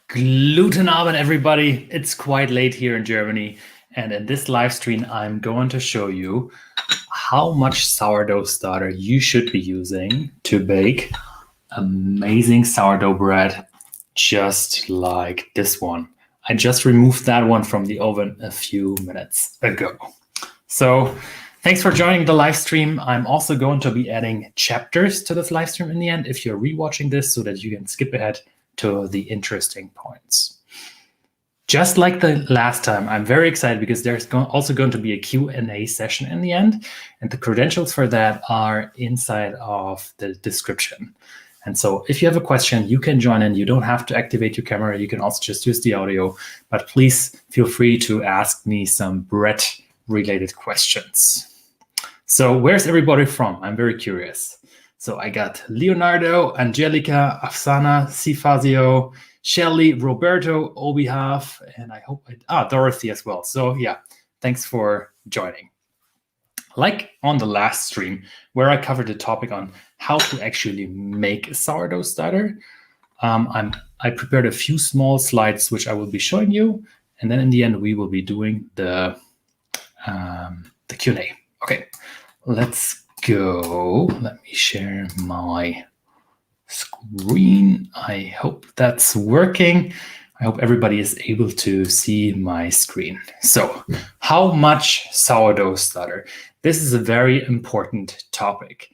Guten Abend, everybody. It's quite late here in Germany. And in this live stream, I'm going to show you how much sourdough starter you should be using to bake amazing sourdough bread, just like this one. I just removed that one from the oven a few minutes ago. So thanks for joining the live stream. I'm also going to be adding chapters to this live stream in the end if you're rewatching this so that you can skip ahead to the interesting points. Just like the last time, I'm very excited because there's also going to be a Q&A session in the end, and the credentials for that are inside of the description. And so if you have a question, you can join in. You don't have to activate your camera. You can also just use the audio, but please feel free to ask me some bread-related questions. So where's everybody from? I'm very curious. So I got Leonardo, Angelica, Afsana, Sifazio, Shelly, Roberto, Obihav, and I hope Dorothy as well. So yeah, thanks for joining. Like on the last stream where I covered the topic on how to actually make a sourdough starter, I prepared a few small slides which I will be showing you, and then in the end we will be doing the Q&A. Okay, let's go. Let me share my screen. I hope that's working. I hope everybody is able to see my screen. So, how much sourdough starter? This is a very important topic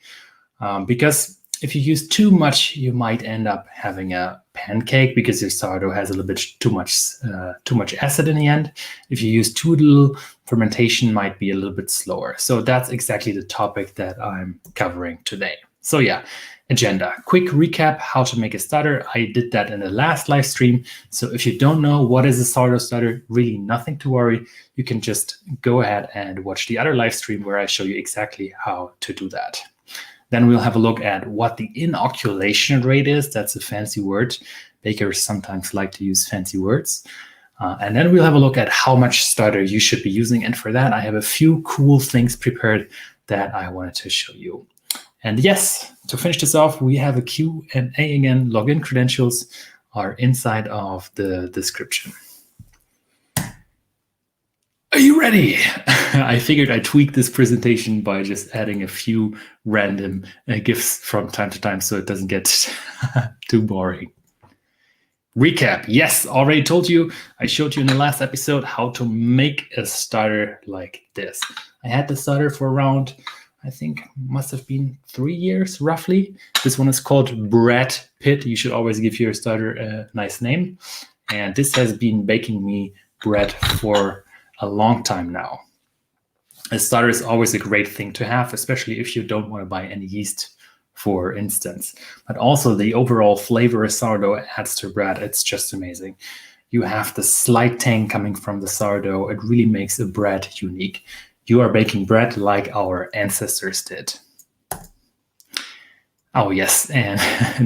because if you use too much, you might end up having a pancake because your sourdough has a little bit too much acid in the end. If you use too little, fermentation might be a little bit slower. So that's exactly the topic that I'm covering today. So yeah, agenda. Quick recap how to make a starter. I did that in the last live stream. So if you don't know what is a sourdough starter, really nothing to worry. You can just go ahead and watch the other live stream where I show you exactly how to do that. Then we'll have a look at what the inoculation rate is. That's a fancy word. Bakers sometimes like to use fancy words. And then we'll have a look at how much starter you should be using. And for that, I have a few cool things prepared that I wanted to show you. And yes, to finish this off, we have a Q&A again. Login credentials are inside of the description. Are you ready? I figured I'd tweak this presentation by just adding a few random GIFs from time to time so it doesn't get too boring. Recap. Yes, already told you. I showed you in the last episode how to make a starter like this. I had the starter for around, I think, must have been 3 years roughly. This one is called Bread Pit. You should always give your starter a nice name. And this has been baking me bread for a long time now. A starter is always a great thing to have, especially if you don't want to buy any yeast, for instance. But also the overall flavor of sourdough adds to bread. It's just amazing. You have the slight tang coming from the sourdough. It really makes a bread unique. You are baking bread like our ancestors did. Oh yes, and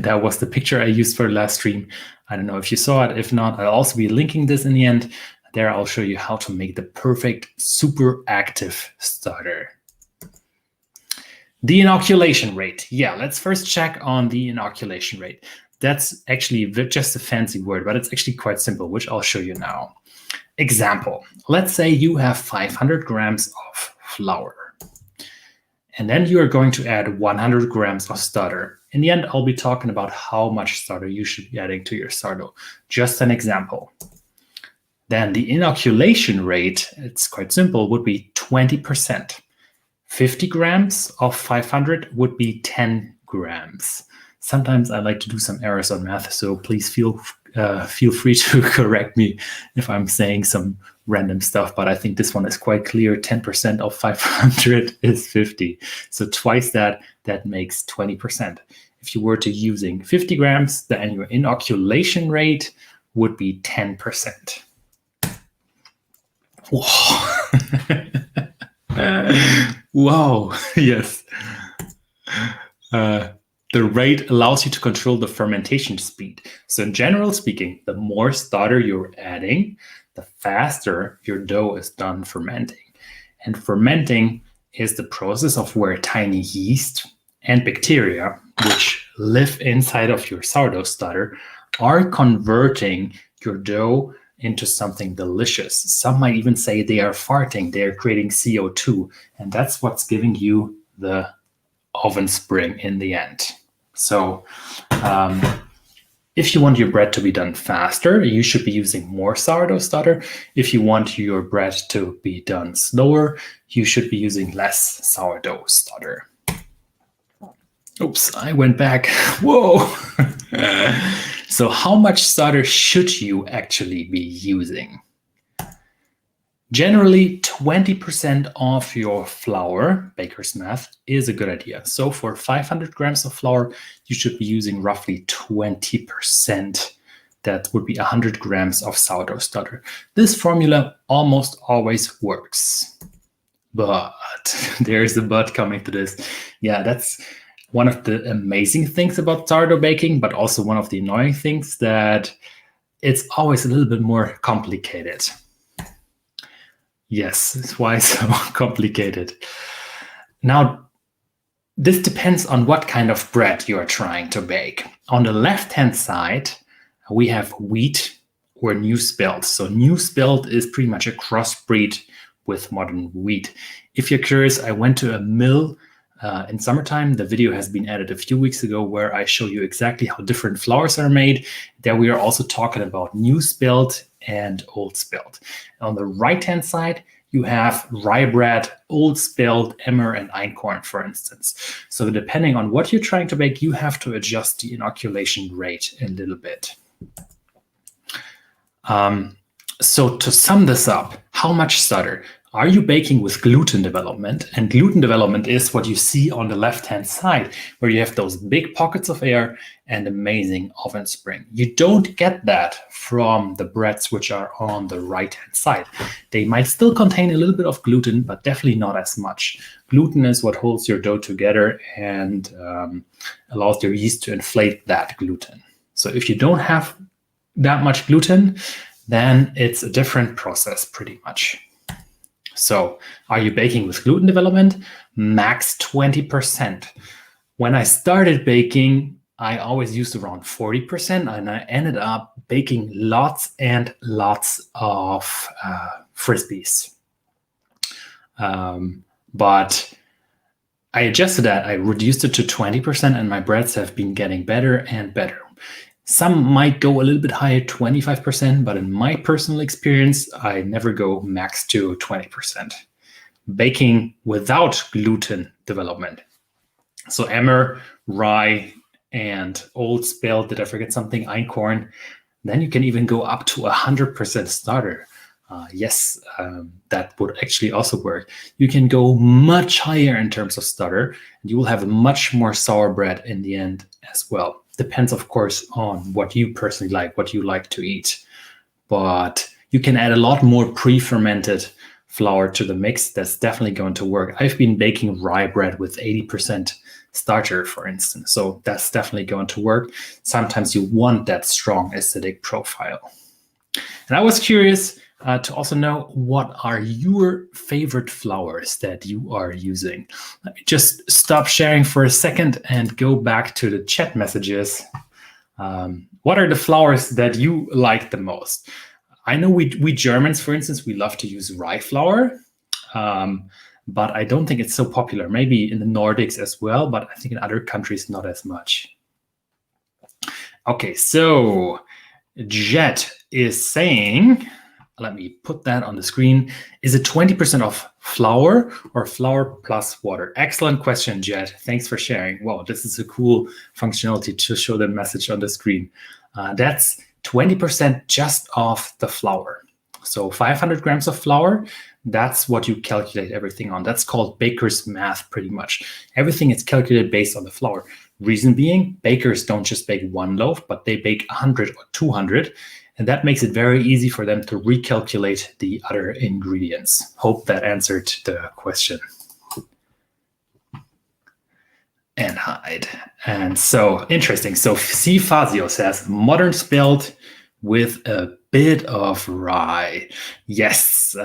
that was the picture I used for the last stream. I don't know if you saw it. If not, I'll also be linking this in the end. There I'll show you how to make the perfect super active starter. The inoculation rate. Yeah, let's first check on the inoculation rate. That's actually just a fancy word, but it's actually quite simple, which I'll show you now. Example, let's say you have 500 grams of flour. And then you are going to add 100 grams of starter. In the end, I'll be talking about how much starter you should be adding to your sourdough. Just an example. Then the inoculation rate, it's quite simple, would be 20%. 50 grams of 500 would be 10 grams. Sometimes I like to do some errors on math, so please feel free to correct me if I'm saying some random stuff, but I think this one is quite clear. 10% of 500 is 50. So twice that makes 20%. If you were to using 50 grams, then your inoculation rate would be 10%. Whoa. Wow, yes. The rate allows you to control the fermentation speed. So in general speaking, the more starter you're adding, the faster your dough is done fermenting. And fermenting is the process of where tiny yeast and bacteria, which live inside of your sourdough starter, are converting your dough into something delicious. Some might even say they are farting, they are creating CO2, and that's what's giving you the oven spring in the end. So if you want your bread to be done faster, you should be using more sourdough starter. If you want your bread to be done slower, you should be using less sourdough starter. Oops, I went back. Whoa. So how much starter should you actually be using? Generally, 20% of your flour, baker's math, is a good idea. So for 500 grams of flour, you should be using roughly 20%. That would be 100 grams of sourdough starter. This formula almost always works. But there's a but coming to this. Yeah, that's one of the amazing things about sourdough baking, but also one of the annoying things, that it's always a little bit more complicated. Yes, it's why so complicated. Now, this depends on what kind of bread you are trying to bake. On the left-hand side, we have wheat or new spelt. So new spelt is pretty much a crossbreed with modern wheat. If you're curious, I went to a mill in summertime. The video has been added a few weeks ago where I show you exactly how different flours are made. There we are also talking about new spelt and old spelt. On the right-hand side, you have rye bread, old spelt, emmer, and einkorn, for instance. So depending on what you're trying to bake, you have to adjust the inoculation rate a little bit. So to sum this up, how much starter? Are you baking with gluten development? And gluten development is what you see on the left-hand side, where you have those big pockets of air and amazing oven spring. You don't get that from the breads which are on the right-hand side. They might still contain a little bit of gluten, but definitely not as much. Gluten is what holds your dough together and allows your yeast to inflate that gluten. So if you don't have that much gluten, then it's a different process pretty much. So are you baking with gluten development? Max 20%. When I started baking, I always used around 40%, and I ended up baking lots and lots of Frisbees. But I adjusted that. I reduced it to 20%, and my breads have been getting better and better. Some might go a little bit higher, 25%, but in my personal experience, I never go max to 20%. Baking without gluten development. So emmer, rye, and old spelt, did I forget something? Einkorn. Then you can even go up to 100% starter. Yes, that would actually also work. You can go much higher in terms of starter, and you will have much more sour bread in the end as well. Depends, of course, on what you personally like, what you like to eat. But you can add a lot more pre-fermented flour to the mix. That's definitely going to work. I've been baking rye bread with 80% starter, for instance. So that's definitely going to work. Sometimes you want that strong acidic profile. And I was curious to also know, what are your favorite flours that you are using? Let me just stop sharing for a second and go back to the chat messages. What are the flours that you like the most? I know we Germans, for instance, we love to use rye flour, but I don't think it's so popular. Maybe in the Nordics as well, but I think in other countries not as much. Okay, so Jet is saying, let me put that on the screen. Is it 20% of flour or flour plus water? Excellent question, Jet. Thanks for sharing. Wow, this is a cool functionality to show the message on the screen. That's 20% just of the flour. So 500 grams of flour, that's what you calculate everything on. That's called baker's math, pretty much. Everything is calculated based on the flour. Reason being, bakers don't just bake one loaf, but they bake 100 or 200. And that makes it very easy for them to recalculate the other ingredients. Hope that answered the question. And hide. And so, interesting. So C. Fazio says, modern spelt with a bit of rye. Yes,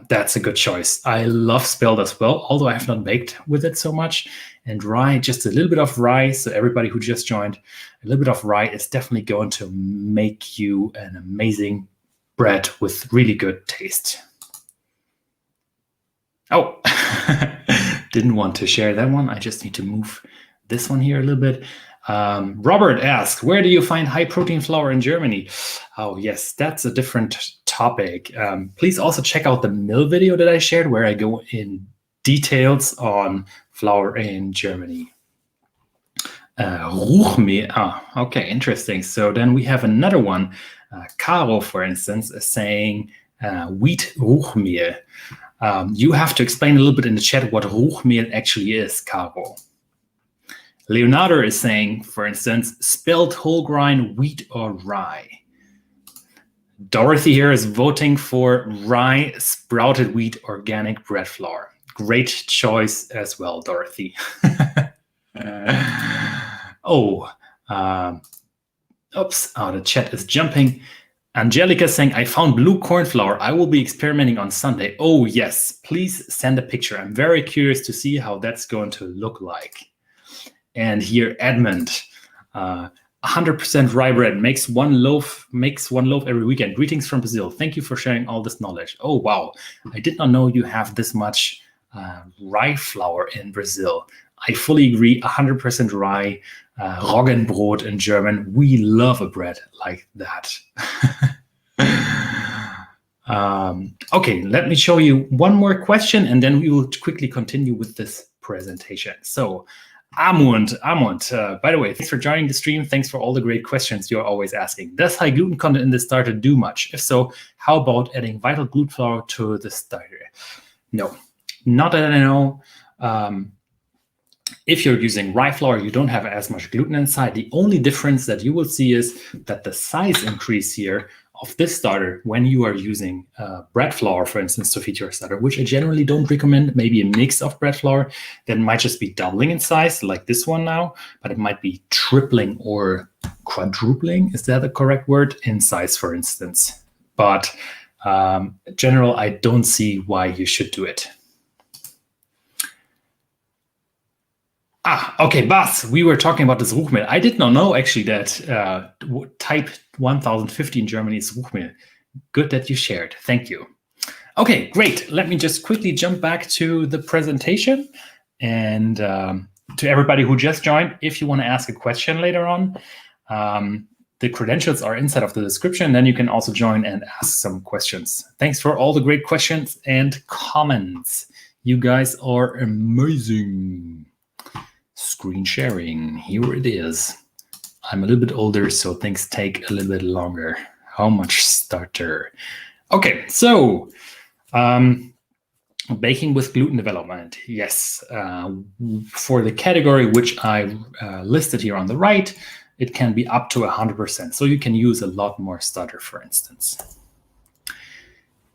that's a good choice. I love spelt as well, although I have not baked with it so much. And rye, just a little bit of rye. So everybody who just joined, a little bit of rye is definitely going to make you an amazing bread with really good taste. Oh, didn't want to share that one. I just need to move this one here a little bit. Robert asked, where do you find high protein flour in Germany? Oh, yes, that's a different topic. Please also check out the mill video that I shared where I go in details on flour in Germany. Ruchmehl. Okay, interesting. So then we have another one. Caro, for instance, is saying wheat Ruchmehl. You have to explain a little bit in the chat what Ruchmehl actually is, Caro. Leonardo is saying, for instance, spelt whole grain wheat or rye. Dorothy here is voting for rye sprouted wheat organic bread flour. Great choice as well, Dorothy. The chat is jumping. Angelica saying, I found blue corn flour. I will be experimenting on Sunday. Oh, yes. Please send a picture. I'm very curious to see how that's going to look like. And here, Edmund, 100% rye bread makes one loaf every weekend. Greetings from Brazil. Thank you for sharing all this knowledge. Oh, wow. I did not know you have this much rye flour in Brazil. I fully agree. 100% rye, Roggenbrot in German. We love a bread like that. Okay, let me show you one more question, and then we will quickly continue with this presentation. So, Amund, by the way, thanks for joining the stream. Thanks for all the great questions you're always asking. Does high gluten content in the starter do much? If so, how about adding vital gluten flour to the starter? No, not that I know. If you're using rye flour, you don't have as much gluten inside. The only difference that you will see is that the size increase here of this starter when you are using bread flour, for instance, to feed your starter, which I generally don't recommend. Maybe a mix of bread flour that might just be doubling in size, like this one now, but it might be tripling or quadrupling. Is that the correct word? In size, for instance. But in general, I don't see why you should do it. Okay, Bas, we were talking about this Ruchmehl. I did not know actually that type 1050 in Germany is Ruchmehl. Good that you shared. Thank you. Okay, great. Let me just quickly jump back to the presentation. And to everybody who just joined, if you want to ask a question later on, the credentials are inside of the description. Then you can also join and ask some questions. Thanks for all the great questions and comments. You guys are amazing. Screen sharing, here it is. I'm a little bit older, so things take a little bit longer. How much starter? Okay, so baking with gluten development. Yes, for the category which I listed here on the right, it can be up to 100%. So you can use a lot more starter, for instance.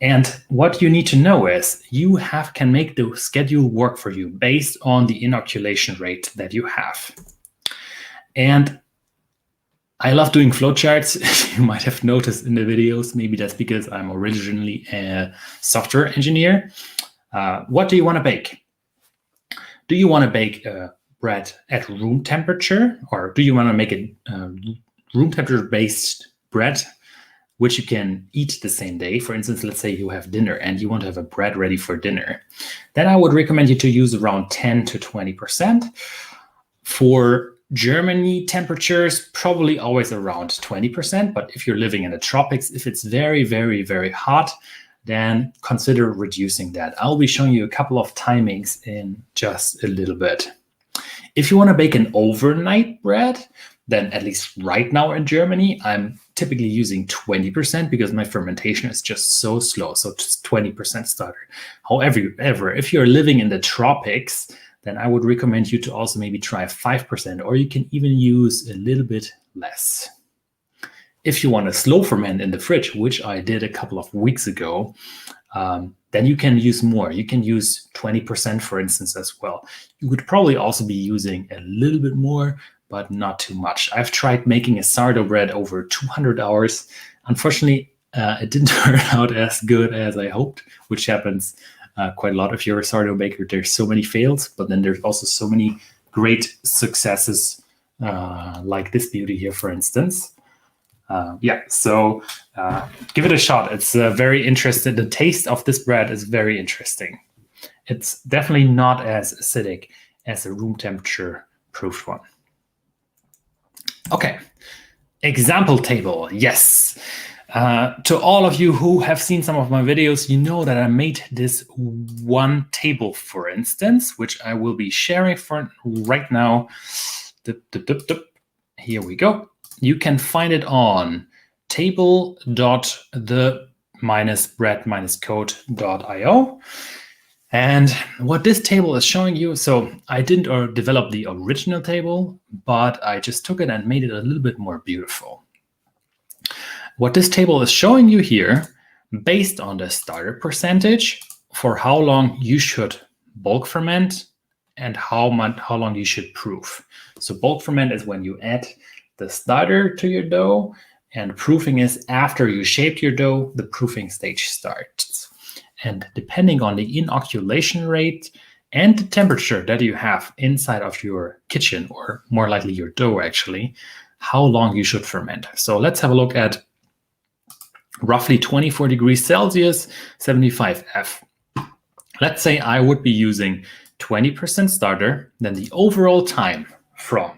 And what you need to know is you can make the schedule work for you based on the inoculation rate that you have. And I love doing flowcharts. You might have noticed in the videos. Maybe that's because I'm originally a software engineer. What do you want to bake? Do you want to bake bread at room temperature, or do you want to make a room temperature based bread which you can eat the same day? For instance, let's say you have dinner and you want to have a bread ready for dinner. Then I would recommend you to use around 10 to 20%. For Germany temperatures, probably always around 20%. But if you're living in the tropics, if it's very, very, very hot, then consider reducing that. I'll be showing you a couple of timings in just a little bit. If you want to bake an overnight bread, then at least right now in Germany, I'm typically using 20% because my fermentation is just so slow. So just 20% starter. However, if you're living in the tropics, then I would recommend you to also maybe try 5%, or you can even use a little bit less. If you want to slow ferment in the fridge, which I did a couple of weeks ago, then you can use more. You can use 20%, for instance, as well. You could probably also be using a little bit more, but not too much. I've tried making a sourdough bread over 200 hours. Unfortunately, It didn't turn out as good as I hoped, which happens quite a lot if you're a sourdough baker. There's so many fails, but then there's also so many great successes, like this beauty here, for instance. So give it a shot. It's very interesting. The taste of this bread is very interesting. It's definitely not as acidic as a room temperature proofed one. Okay, example table. Yes. To all of you who have seen some of my videos, you know that I made this one table, for instance, which I will be sharing for right now. Here we go. You can find it on table.the-bread-code.io. And what this table is showing you, so I didn't develop the original table, but I just took it and made it a little bit more beautiful. What this table is showing you here, based on the starter percentage, for how long you should bulk ferment and how long you should proof. So bulk ferment is when you add the starter to your dough, and proofing is after you shaped your dough, the proofing stage starts. And depending on the inoculation rate and the temperature that you have inside of your kitchen, or more likely your dough actually, how long you should ferment. So let's have a look at roughly 24 degrees Celsius, 75 F. Let's say I would be using 20% starter, then the overall time from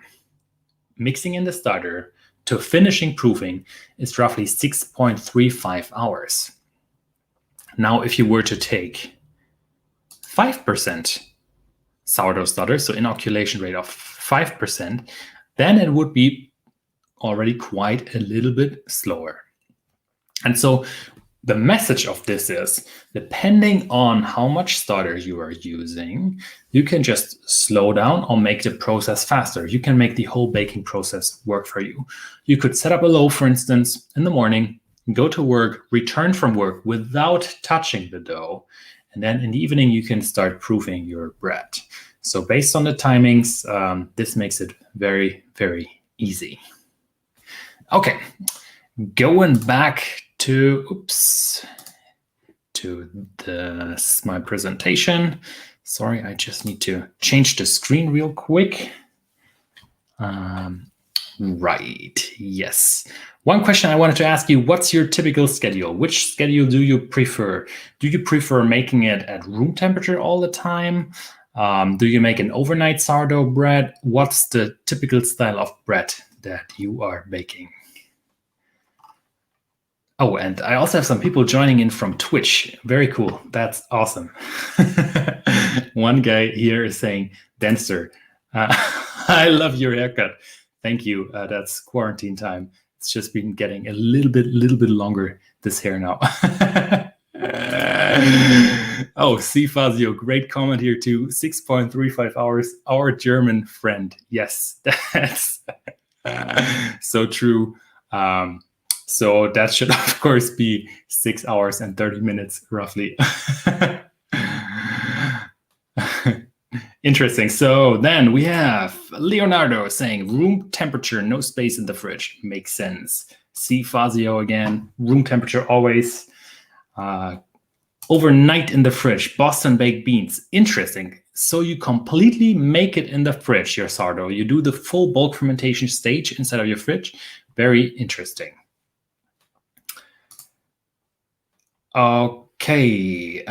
mixing in the starter to finishing proofing is roughly 6.35 hours. Now, if you were to take 5% sourdough starter, so inoculation rate of 5%, then it would be already quite a little bit slower. And so the message of this is, depending on how much starter you are using, you can just slow down or make the process faster. You can make the whole baking process work for you. You could set up a loaf, for instance, in the morning, go to work, return from work without touching the dough. And then in the evening, you can start proofing your bread. So based on the timings, this makes it very, very easy. Okay, going back to my presentation. Sorry, I just need to change the screen real quick. Right, yes. One question I wanted to ask you, what's your typical schedule? Which schedule do you prefer? Do you prefer making it at room temperature all the time? Do you make an overnight sourdough bread? What's the typical style of bread that you are baking? Oh, and I also have some people joining in from Twitch. Very cool. That's awesome. One guy here is saying, Denser, I love your haircut. Thank you. That's quarantine time. It's just been getting a little bit longer, this hair now. Oh, C. Fazio, great comment here too. 6.35 hours, our German friend. Yes, that's so true. So that should, of course, be 6 hours and 30 minutes, roughly. Interesting. So then we have Leonardo saying room temperature, no space in the fridge. Makes sense. C. Fazio again, room temperature always. Overnight in the fridge, Boston baked beans. Interesting. So you completely make it in the fridge, your sourdough. You do the full bulk fermentation stage inside of your fridge. Very interesting. Okay.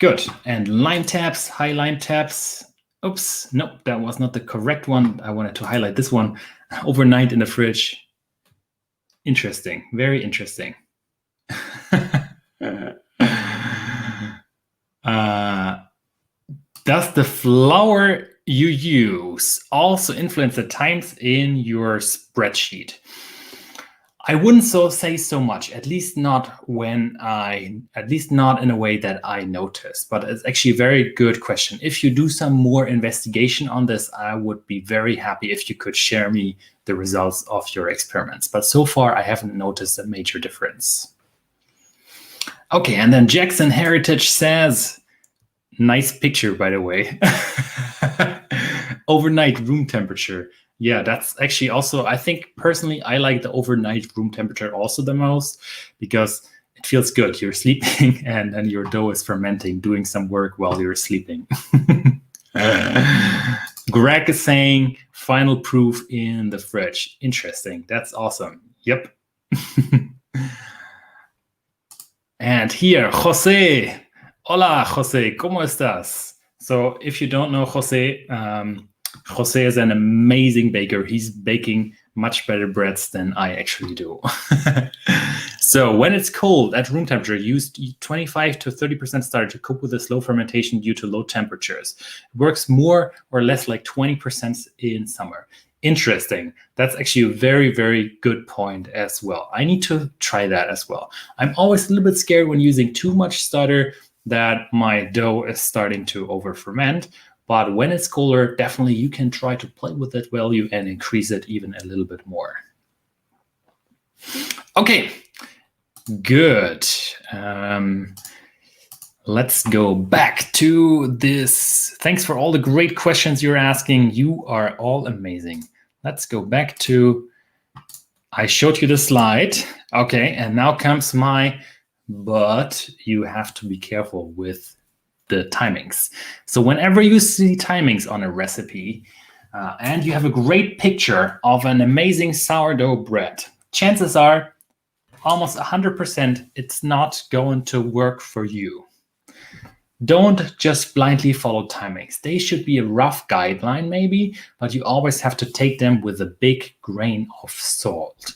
Good. And line taps, high line taps. Oops, nope, that was not the correct one. I wanted to highlight this one. Overnight in the fridge. Interesting, very interesting. Does the flour you use also influence the times in your spreadsheet? I wouldn't say so much, at least not in a way that I noticed, but it's actually a very good question. If you do some more investigation on this, I would be very happy if you could share me the results of your experiments. But so far, I haven't noticed a major difference. Okay, and then Jackson Heritage says, nice picture, by the way. Overnight room temperature. Yeah, that's actually also, I think personally, I like the overnight room temperature also the most because it feels good. You're sleeping and your dough is fermenting, doing some work while you're sleeping. Greg is saying final proof in the fridge. Interesting. That's awesome. Yep. And here, Jose. Hola, Jose. ¿Cómo estás? So if you don't know Jose, Jose is an amazing baker. He's baking much better breads than I actually do. So when it's cold at room temperature, use 25 to 30% starter to cope with the slow fermentation due to low temperatures. It works more or less like 20% in summer. Interesting. That's actually a very, very good point as well. I need to try that as well. I'm always a little bit scared when using too much starter that my dough is starting to over ferment. But when it's colder, definitely you can try to play with that value and increase it even a little bit more. Okay, good. Let's go back to this. Thanks for all the great questions you're asking. You are all amazing. Let's go back to, I showed you the slide. Okay, and now comes my, but you have to be careful with the timings. So whenever you see timings on a recipe and you have a great picture of an amazing sourdough bread, chances are almost 100% it's not going to work for you. Don't just blindly follow timings. They should be a rough guideline maybe, but you always have to take them with a big grain of salt.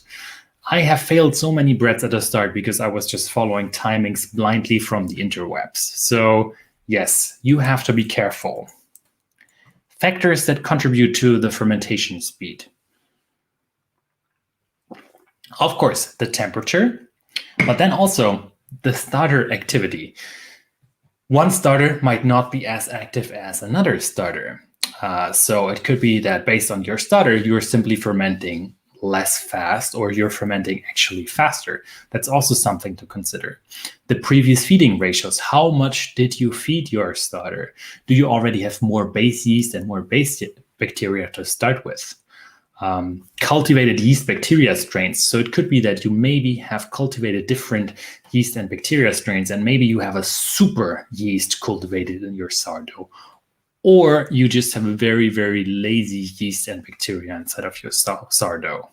I have failed so many breads at the start because I was just following timings blindly from the interwebs. So yes, you have to be careful. Factors that contribute to the fermentation speed. Of course, the temperature, but then also the starter activity. One starter might not be as active as another starter. So it could be that based on your starter, you're simply fermenting less fast or you're fermenting actually faster. That's also something to consider. The previous feeding ratios, how much did you feed your starter? Do you already have more base yeast and more base bacteria to start with? Cultivated yeast bacteria strains. So it could be that you maybe have cultivated different yeast and bacteria strains, and maybe you have a super yeast cultivated in your sourdough. Or you just have a very, very lazy yeast and bacteria inside of your sourdough.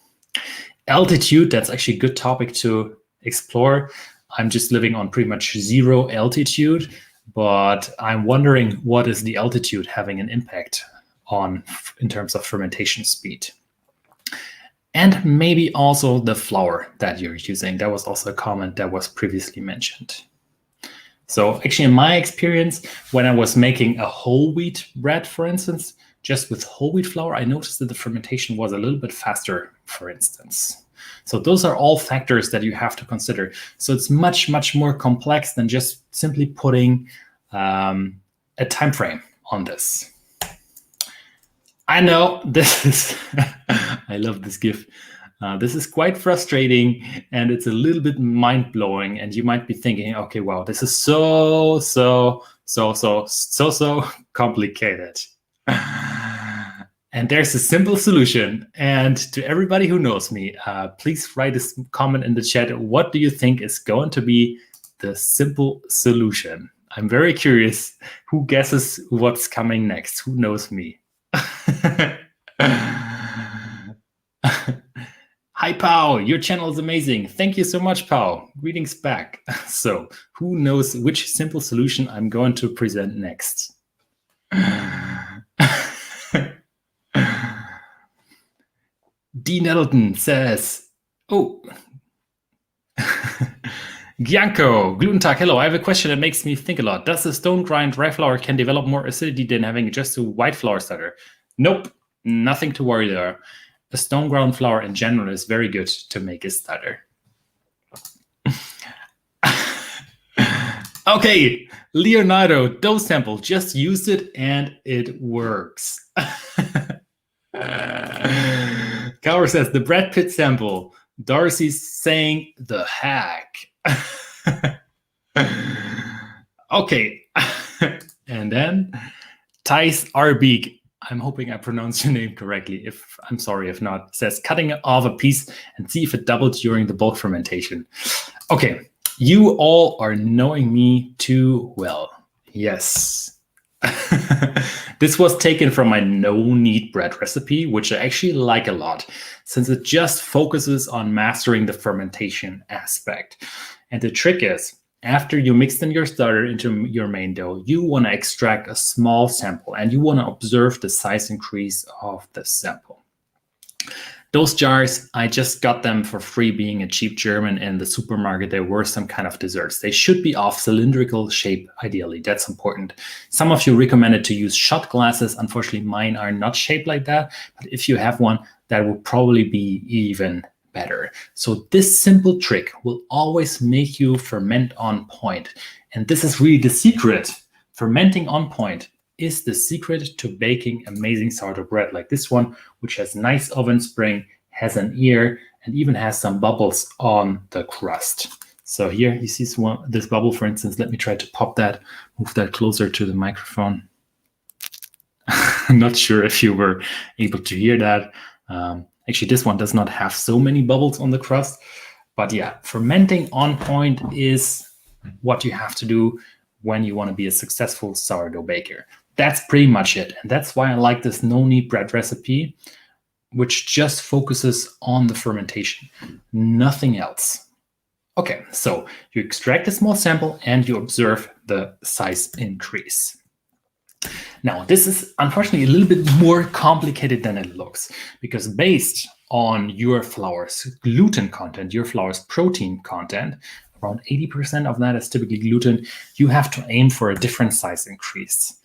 Altitude, that's actually a good topic to explore. I'm just living on pretty much 0 altitude, but I'm wondering what is the altitude having an impact on in terms of fermentation speed. And maybe also the flour that you're using. That was also a comment that was previously mentioned. So actually, in my experience, when I was making a whole wheat bread, for instance, just with whole wheat flour, I noticed that the fermentation was a little bit faster, for instance. So those are all factors that you have to consider. So it's much, much more complex than just simply putting a time frame on this. I know this is, I love this GIF. This is quite frustrating and it's a little bit mind-blowing, and you might be thinking, okay, wow, this is so complicated. And there's a simple solution. And to everybody who knows me, please write a comment in the chat. What do you think is going to be the simple solution? I'm very curious who guesses what's coming next. Who knows me? Hi, Pao. Your channel is amazing. Thank you so much, Pao. Greetings back. So, who knows which simple solution I'm going to present next? D. Nettleton says, oh, Gianco, Gluten Tag, hello. I have a question that makes me think a lot. Does the stone grind rye flour can develop more acidity than having just a white flour starter? Nope, nothing to worry there. A stone ground flour in general is very good to make a starter. Okay, Leonardo, dough sample, just used it and it works. Cower says the Brad Pitt sample. Darcy's saying the hack. Okay. And then Thijs Arbeek. I'm hoping I pronounced your name correctly. If I'm sorry if not. It says cutting off a piece and see if it doubled during the bulk fermentation. Okay, you all are knowing me too well. Yes. This was taken from my no-knead bread recipe, which I actually like a lot, since it just focuses on mastering the fermentation aspect. And the trick is, after you mixed in your starter into your main dough, you want to extract a small sample and you want to observe the size increase of the sample. Those jars, I just got them for free being a cheap German in the supermarket. There were some kind of desserts. They should be of cylindrical shape, ideally. That's important. Some of you recommended to use shot glasses. Unfortunately, mine are not shaped like that. But if you have one, that will probably be even better. So this simple trick will always make you ferment on point. And this is really the secret. Fermenting on point is the secret to baking amazing sourdough bread like this one, which has nice oven spring, has an ear, and even has some bubbles on the crust. So here you see this bubble, for instance. Let me try to pop that, move that closer to the microphone. I'm not sure if you were able to hear that. Actually, this one does not have so many bubbles on the crust. But yeah, fermenting on point is what you have to do when you want to be a successful sourdough baker. That's pretty much it. And that's why I like this no-knead bread recipe, which just focuses on the fermentation, nothing else. Okay, so you extract a small sample and you observe the size increase. Now, this is unfortunately a little bit more complicated than it looks, because based on your flour's gluten content, your flour's protein content, around 80% of that is typically gluten, you have to aim for a different size increase.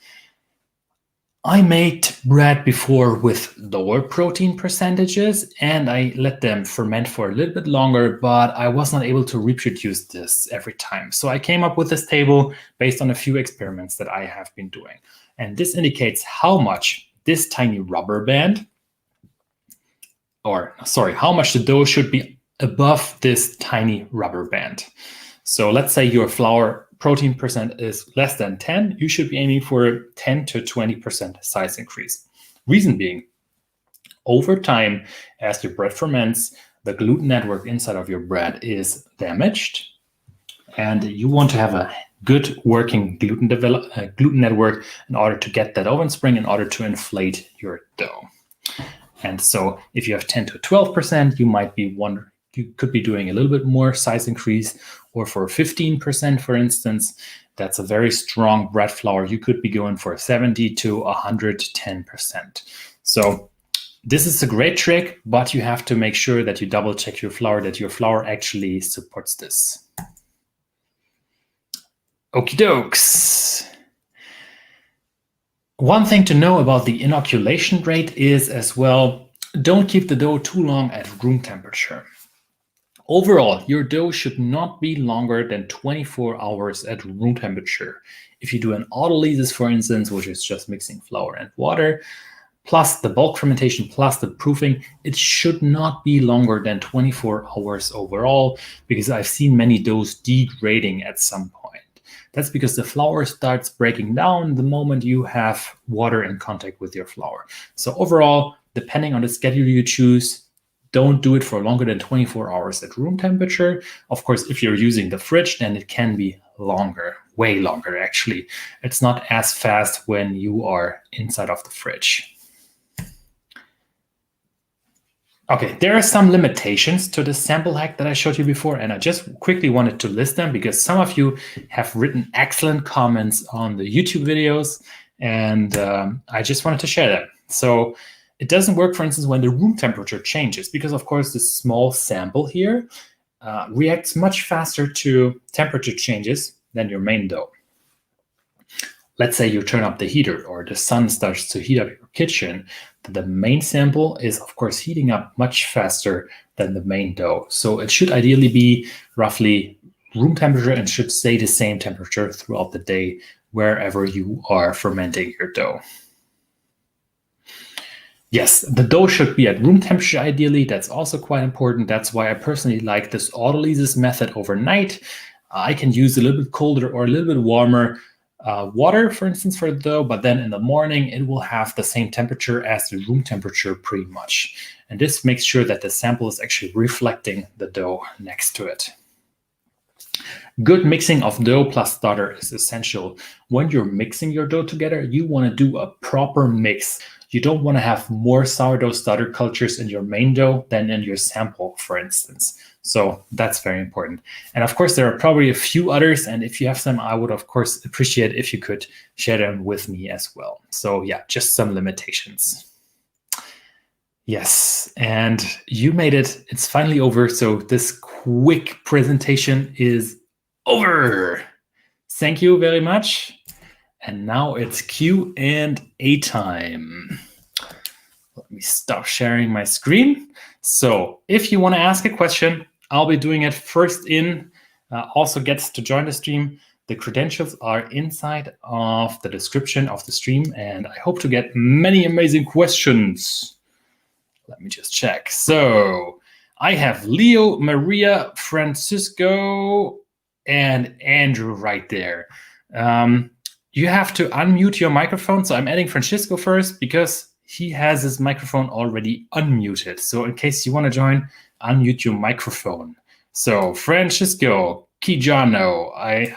I made bread before with lower protein percentages and I let them ferment for a little bit longer, but I was not able to reproduce this every time. So I came up with this table based on a few experiments that I have been doing. And this indicates how much this tiny rubber band, how much the dough should be above this tiny rubber band. So let's say your flour protein percent is less than 10, you should be aiming for 10 to 20% size increase. Reason being, over time, as your bread ferments, the gluten network inside of your bread is damaged, and you want to have a good working gluten network in order to get that oven spring, in order to inflate your dough. And so if you have 10 to 12%, you could be doing a little bit more size increase, or for 15%, for instance, that's a very strong bread flour. You could be going for 70 to 110%. So this is a great trick, but you have to make sure that you double check your flour, that your flour actually supports this. Okie dokes. One thing to know about the inoculation rate is as well, don't keep the dough too long at room temperature. Overall, your dough should not be longer than 24 hours at room temperature. If you do an autolysis, for instance, which is just mixing flour and water, plus the bulk fermentation, plus the proofing, it should not be longer than 24 hours overall, because I've seen many doughs degrading at some point. That's because the flour starts breaking down the moment you have water in contact with your flour. So overall, depending on the schedule you choose, don't do it for longer than 24 hours at room temperature. Of course, if you're using the fridge, then it can be longer, way longer actually. It's not as fast when you are inside of the fridge. Okay, there are some limitations to the sample hack that I showed you before, and I just quickly wanted to list them because some of you have written excellent comments on the YouTube videos, and I just wanted to share them. So it doesn't work, for instance, when the room temperature changes, because of course this small sample here reacts much faster to temperature changes than your main dough. Let's say you turn up the heater or the sun starts to heat up your kitchen. The main sample is, of course, heating up much faster than the main dough. So it should ideally be roughly room temperature and should stay the same temperature throughout the day wherever you are fermenting your dough. Yes, the dough should be at room temperature ideally. That's also quite important. That's why I personally like this autolysis method overnight. I can use a little bit colder or a little bit warmer water, for instance, for the dough, but then in the morning it will have the same temperature as the room temperature pretty much. And this makes sure that the sample is actually reflecting the dough next to it. Good mixing of dough plus starter is essential. When you're mixing your dough together, you want to do a proper mix. You don't want to have more sourdough starter cultures in your main dough than in your sample, for instance. So that's very important. And of course, there are probably a few others. And if you have some, I would, of course, appreciate if you could share them with me as well. So yeah, just some limitations. Yes, and you made it. It's finally over. So this quick presentation is over. Thank you very much. And now it's Q&A time. Let me stop sharing my screen. So if you want to ask a question, I'll be doing it first in. Also gets to join the stream. The credentials are inside of the description of the stream, and I hope to get many amazing questions. Let me just check. So I have Leo, Maria, Francisco, and Andrew right there. You have to unmute your microphone. So I'm adding Francisco first because he has his microphone already unmuted. So in case you want to join, unmute your microphone. So Francisco Quijano, I'm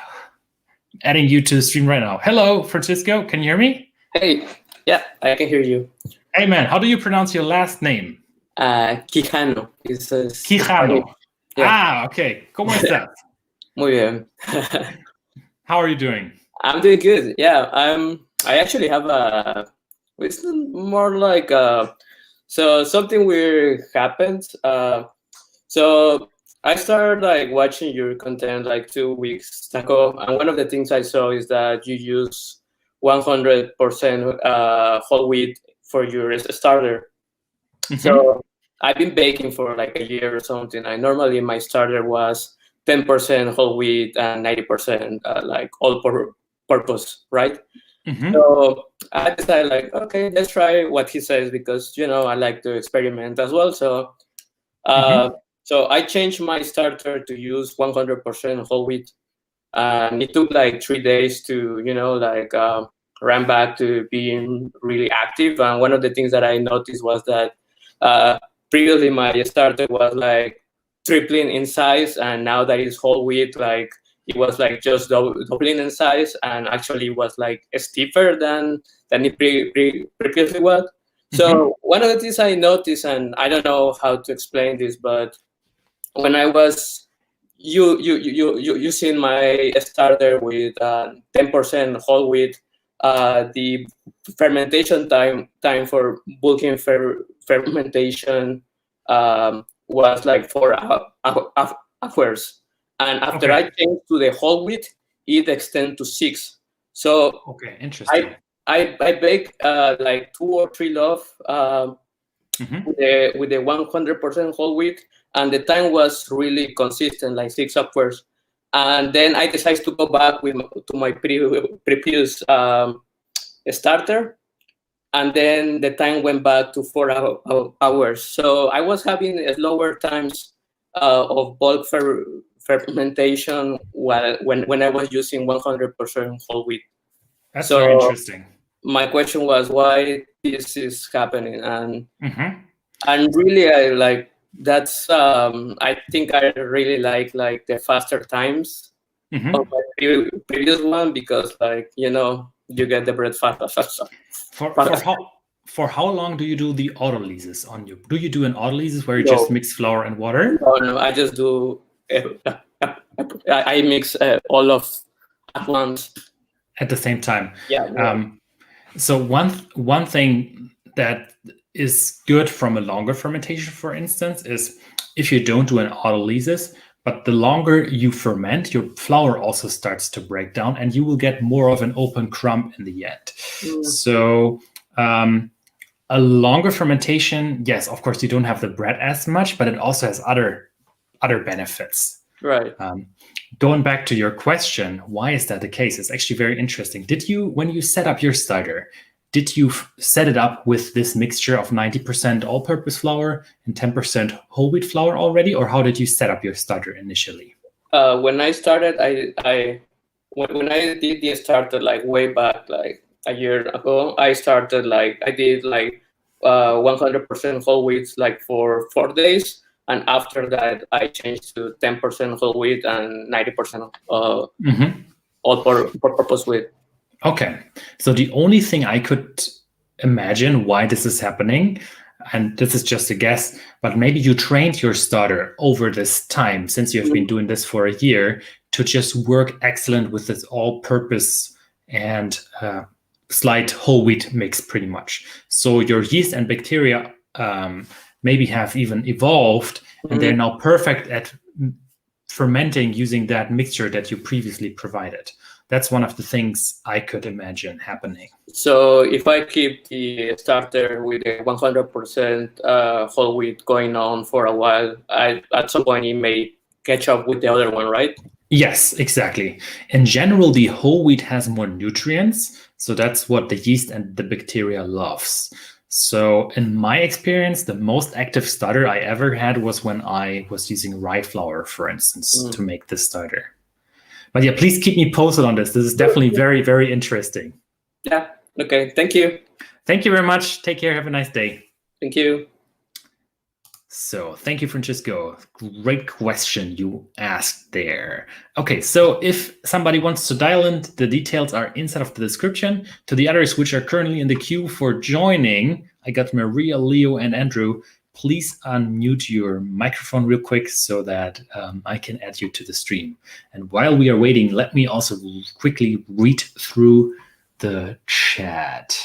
adding you to the stream right now. Hello, Francisco. Can you hear me? Hey, yeah, I can hear you. Hey, man, how do you pronounce your last name? Quijano. Quijano. Yeah. Okay. ¿Cómo estás? Muy bien. How are you doing? I'm doing good. Yeah, I actually have it's more like so something weird happened. So I started like watching your content like 2 weeks ago, and one of the things I saw is that you use 100% whole wheat for your starter. Mm-hmm. So I've been baking for like a year or something. Normally my starter was 10% whole wheat and 90% like all-purpose, right? Mm-hmm. So I decided like, okay, let's try what he says because, you know, I like to experiment as well. So so I changed my starter to use 100% whole wheat. And it took like 3 days to, you know, like ran back to being really active. And one of the things that I noticed was that previously my starter was like tripling in size, and now that it's whole wheat, like it was like just doubling in size, and actually was like stiffer than it previously was. Mm-hmm. So one of the things I noticed, and I don't know how to explain this, but when I was using my starter with 10% whole wheat, the fermentation time for bulking fermentation was like 4 hours, and after I changed to the whole wheat, it extended to 6. So interesting. I bake like 2 or 3 loaves with the 100% whole wheat, and the time was really consistent, like 6 hours. And then I decided to go back to my previous starter, and then the time went back to 4 hours. So I was having lower times of bulk fermentation when I was using 100% whole wheat. That's very interesting. My question was why this is happening, and really I like that's I think I really like the faster times of my previous one, because like, you know, you get the bread faster. For how long do you do the autolysis on you? Do you do an autolysis where you just mix flour and water? No, I just do I mix all of at once at the same time. Yeah. So one thing that is good from a longer fermentation, for instance, is if you don't do an autolysis, but the longer you ferment, your flour also starts to break down, and you will get more of an open crumb in the end. So a longer fermentation, yes, of course, you don't have the bread as much, but it also has other benefits. Right. Going back to your question, why is that the case? It's actually very interesting. When you set up your starter, did you set it up with this mixture of 90% all-purpose flour and 10% whole wheat flour already, or how did you set up your starter initially? When I started, when I did the starter like way back like a year ago, I started like I did like 100% whole wheat like for 4 days, and after that I changed to 10% whole wheat and 90% all-purpose wheat. Okay, so the only thing I could imagine why this is happening, and this is just a guess, but maybe you trained your starter over this time, since you have been doing this for a year, to just work excellent with this all-purpose and slight whole wheat mix pretty much. So your yeast and bacteria maybe have even evolved, and they're now perfect at fermenting using that mixture that you previously provided. That's one of the things I could imagine happening. So if I keep the starter with a 100% whole wheat going on for a while, at some point it may catch up with the other one, right? Yes, exactly. In general, the whole wheat has more nutrients, so that's what the yeast and the bacteria loves. So in my experience, the most active starter I ever had was when I was using rye flour, for instance, to make this starter. But yeah, please keep me posted on this. This is definitely very, very interesting. Yeah. Okay. Thank you. Thank you very much. Take care. Have a nice day. Thank you. So thank you, Francisco. Great question you asked there. Okay, so if somebody wants to dial in, the details are inside of the description. To the others which are currently in the queue for joining, I got Maria, Leo, and Andrew. Please unmute your microphone real quick so that I can add you to the stream. And while we are waiting, let me also quickly read through the chat.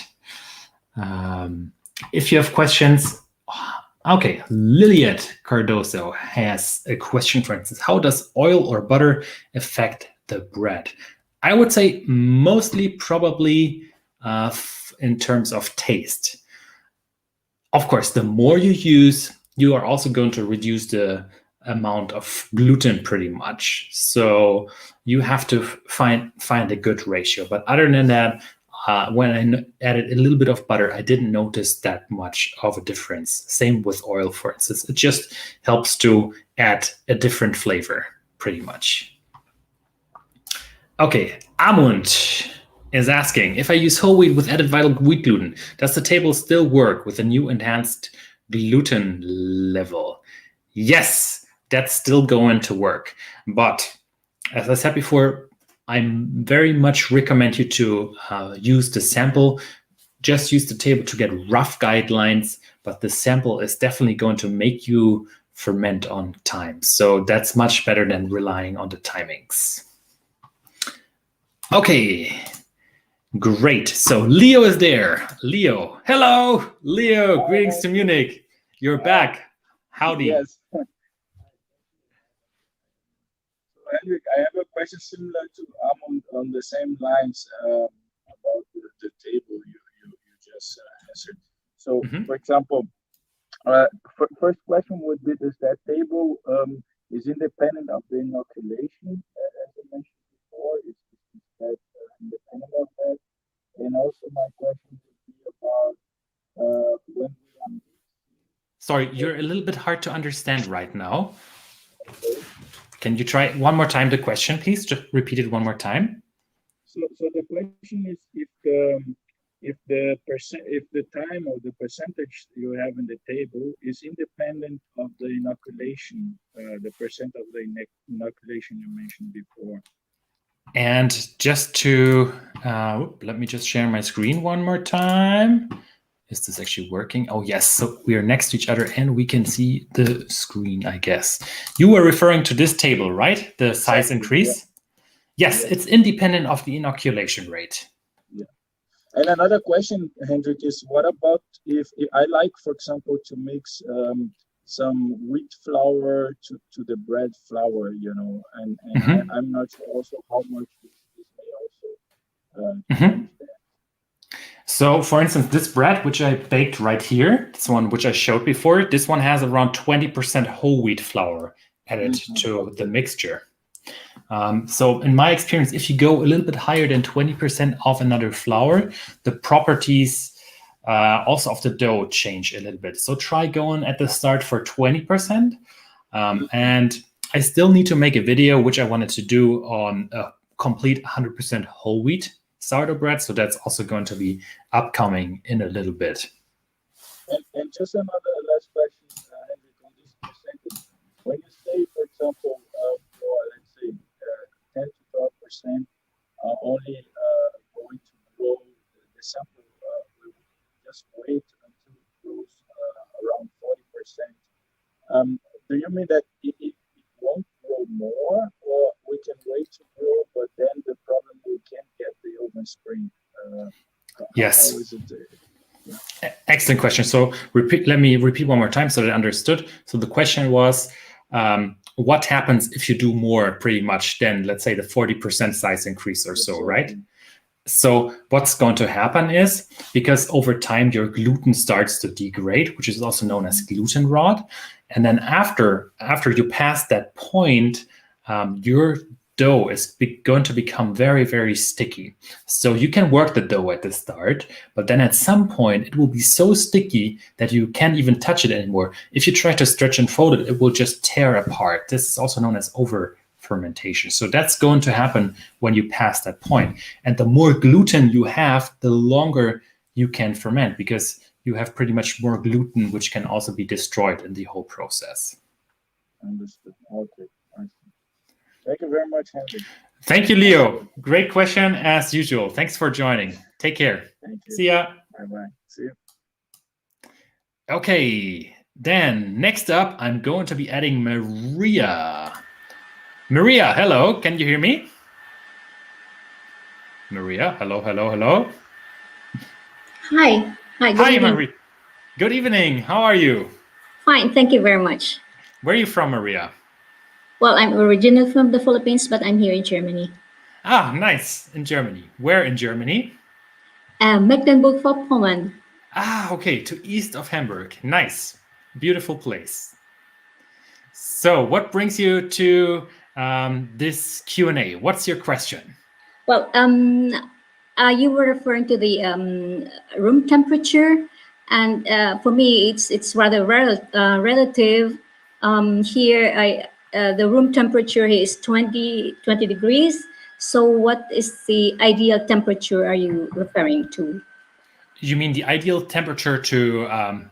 If you have questions, okay, Liliet Cardoso has a question, for instance, how does oil or butter affect the bread? I would say mostly probably in terms of taste. Of course, the more you use, you are also going to reduce the amount of gluten pretty much. So you have to find a good ratio. But other than that, when I added a little bit of butter, I didn't notice that much of a difference. Same with oil, for instance. It just helps to add a different flavor, pretty much. Okay, Amund is asking, if I use whole wheat with added vital wheat gluten, does the table still work with a new enhanced gluten level? Yes, that's still going to work. But as I said before, I very much recommend you to use the sample. Just use the table to get rough guidelines, but the sample is definitely going to make you ferment on time. So that's much better than relying on the timings. Okay, great. So Leo is there. Leo, hello. Leo, greetings to Munich. You're back. Howdy. Yes. Henrik, I have a question similar to Amund on the same lines about the table you just answered. So, for example, first question would be: does that table is independent of the inoculation, as I mentioned before? Is that independent of that? And also, my question would be about when we are. Sorry, you're a little bit hard to understand right now. Okay. Can you try one more time the question, please? Just repeat it one more time. So the question is if the time or the percentage you have in the table is independent of the inoculation, the percent of the inoculation you mentioned before. And just to let me just share my screen one more time. Is this actually working? Oh, yes. So we are next to each other and we can see the screen, I guess. You were referring to this table, right? The size increase? Yeah. Yes, it's independent of the inoculation rate. Yeah. And another question, Hendrik, is what about if I like, for example, to mix some wheat flour to the bread flour, you know, and I'm not sure also how much this may also change that. So, for instance, this bread, which I baked right here, this one which I showed before, this one has around 20% whole wheat flour added to the mixture. So in my experience, if you go a little bit higher than 20% of another flour, the properties also of the dough change a little bit. So try going at the start for 20%. And I still need to make a video, which I wanted to do on complete 100% whole wheat sourdough bread. So that's also going to be upcoming in a little bit. And just another last question, Henrik, on this percentage. When you say, for example, for let's say 10 to 12% only going to grow the sample, we will just wait until it grows around 40%. Do you mean that it won't grow more, or we can wait to grow, but then the problem we can't get the open spring? Yes. How is it? Excellent question. So let me repeat one more time so that I understood. So the question was, what happens if you do more pretty much than, let's say, the 40% size increase or so, right? So what's going to happen is, because over time your gluten starts to degrade, which is also known as gluten rot. And then after you pass that point, your dough is going to become very, very sticky. So you can work the dough at the start, but then at some point it will be so sticky that you can't even touch it anymore. If you try to stretch and fold it, it will just tear apart. This is also known as over fermentation. So that's going to happen when you pass that point. And the more gluten you have, the longer you can ferment, because you have pretty much more gluten, which can also be destroyed in the whole process. Understood. Okay. Thank you very much, Henrik. Thank you, Leo. Great question as usual. Thanks for joining. Take care. Thank you. See ya. Bye-bye. See you. Okay, then next up, I'm going to be adding Maria. Maria, hello. Can you hear me? Maria, hello, hello, hello. Hi. Hi, good evening. Maria. Good evening. How are you? Fine, thank you very much. Where are you from, Maria? Well, I'm originally from the Philippines, but I'm here in Germany. Ah, nice. In Germany. Where in Germany? Mecklenburg-Vorpommern. Ah, okay. To east of Hamburg. Nice. Beautiful place. So what brings you to this Q&A? What's your question? Well, you were referring to the room temperature. And for me, it's rather relative. Here, the room temperature is 20 degrees. So what is the ideal temperature are you referring to? You mean the ideal temperature to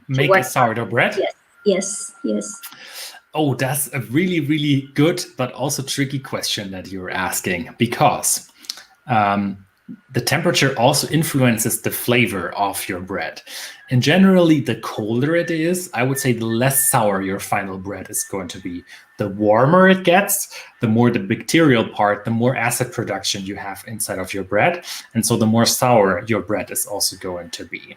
make a sourdough bread? Yes. Oh, that's a really, really good, but also tricky question that you're asking, because the temperature also influences the flavor of your bread. And generally, the colder it is, I would say the less sour your final bread is going to be. The warmer it gets, the more the bacterial part, the more acid production you have inside of your bread. And so the more sour your bread is also going to be.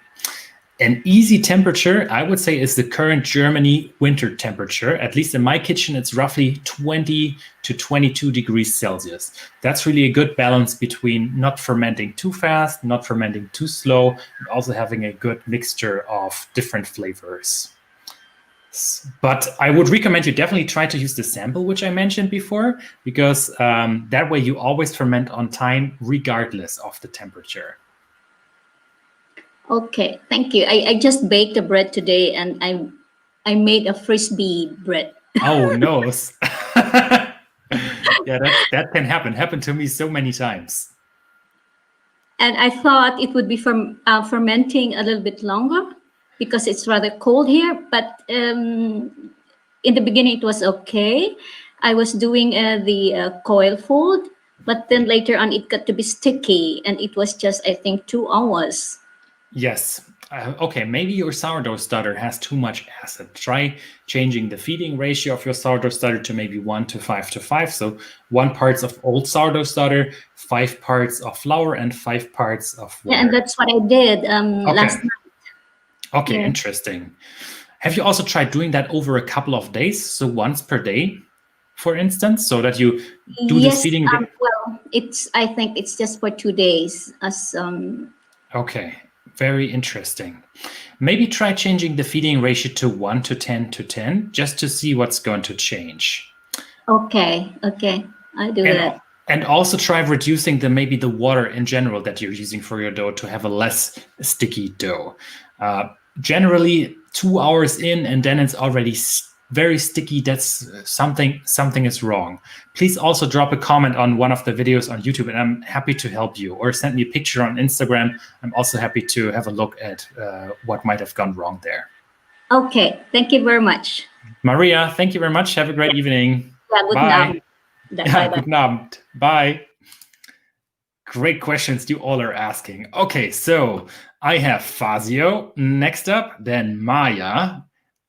An easy temperature, I would say, is the current Germany winter temperature. At least in my kitchen, it's roughly 20 to 22 degrees Celsius. That's really a good balance between not fermenting too fast, not fermenting too slow, and also having a good mixture of different flavors. But I would recommend you definitely try to use the sample, which I mentioned before, because that way you always ferment on time, regardless of the temperature. Okay, thank you. I just baked the bread today, and I made a frisbee bread. Oh no! Yeah, that can happen. Happened to me so many times. And I thought it would be fermenting a little bit longer because it's rather cold here. But in the beginning, it was okay. I was doing the coil fold, but then later on, it got to be sticky, and it was just, I think, 2 hours. Yes. Okay, maybe your sourdough starter has too much acid. Try changing the feeding ratio of your sourdough starter to maybe 1 to 5 to 5. So 1 part of old sourdough starter, 5 parts of flour, and 5 parts of water. Yeah, and that's what I did last night. Okay, yeah. Interesting. Have you also tried doing that over a couple of days? So once per day, for instance, so that you do this feeding? Well, I think it's just for 2 days. Okay. Very interesting. Maybe try changing the feeding ratio to 1 to 10 to 10, just to see what's going to change. Okay. I do that. And also try reducing maybe the water in general that you're using for your dough to have a less sticky dough. Generally, 2 hours in, and then it's already very sticky, that's something is wrong. Please also drop a comment on one of the videos on YouTube, and I'm happy to help you, or send me a picture on Instagram. I'm also happy to have a look at what might have gone wrong there. Okay, thank you very much. Maria, thank you very much. Have a great evening. Yeah, guten Bye. Abend. Yeah, guten Abend. Bye. Great questions you all are asking. Okay, so I have Fazio next up, then Maya,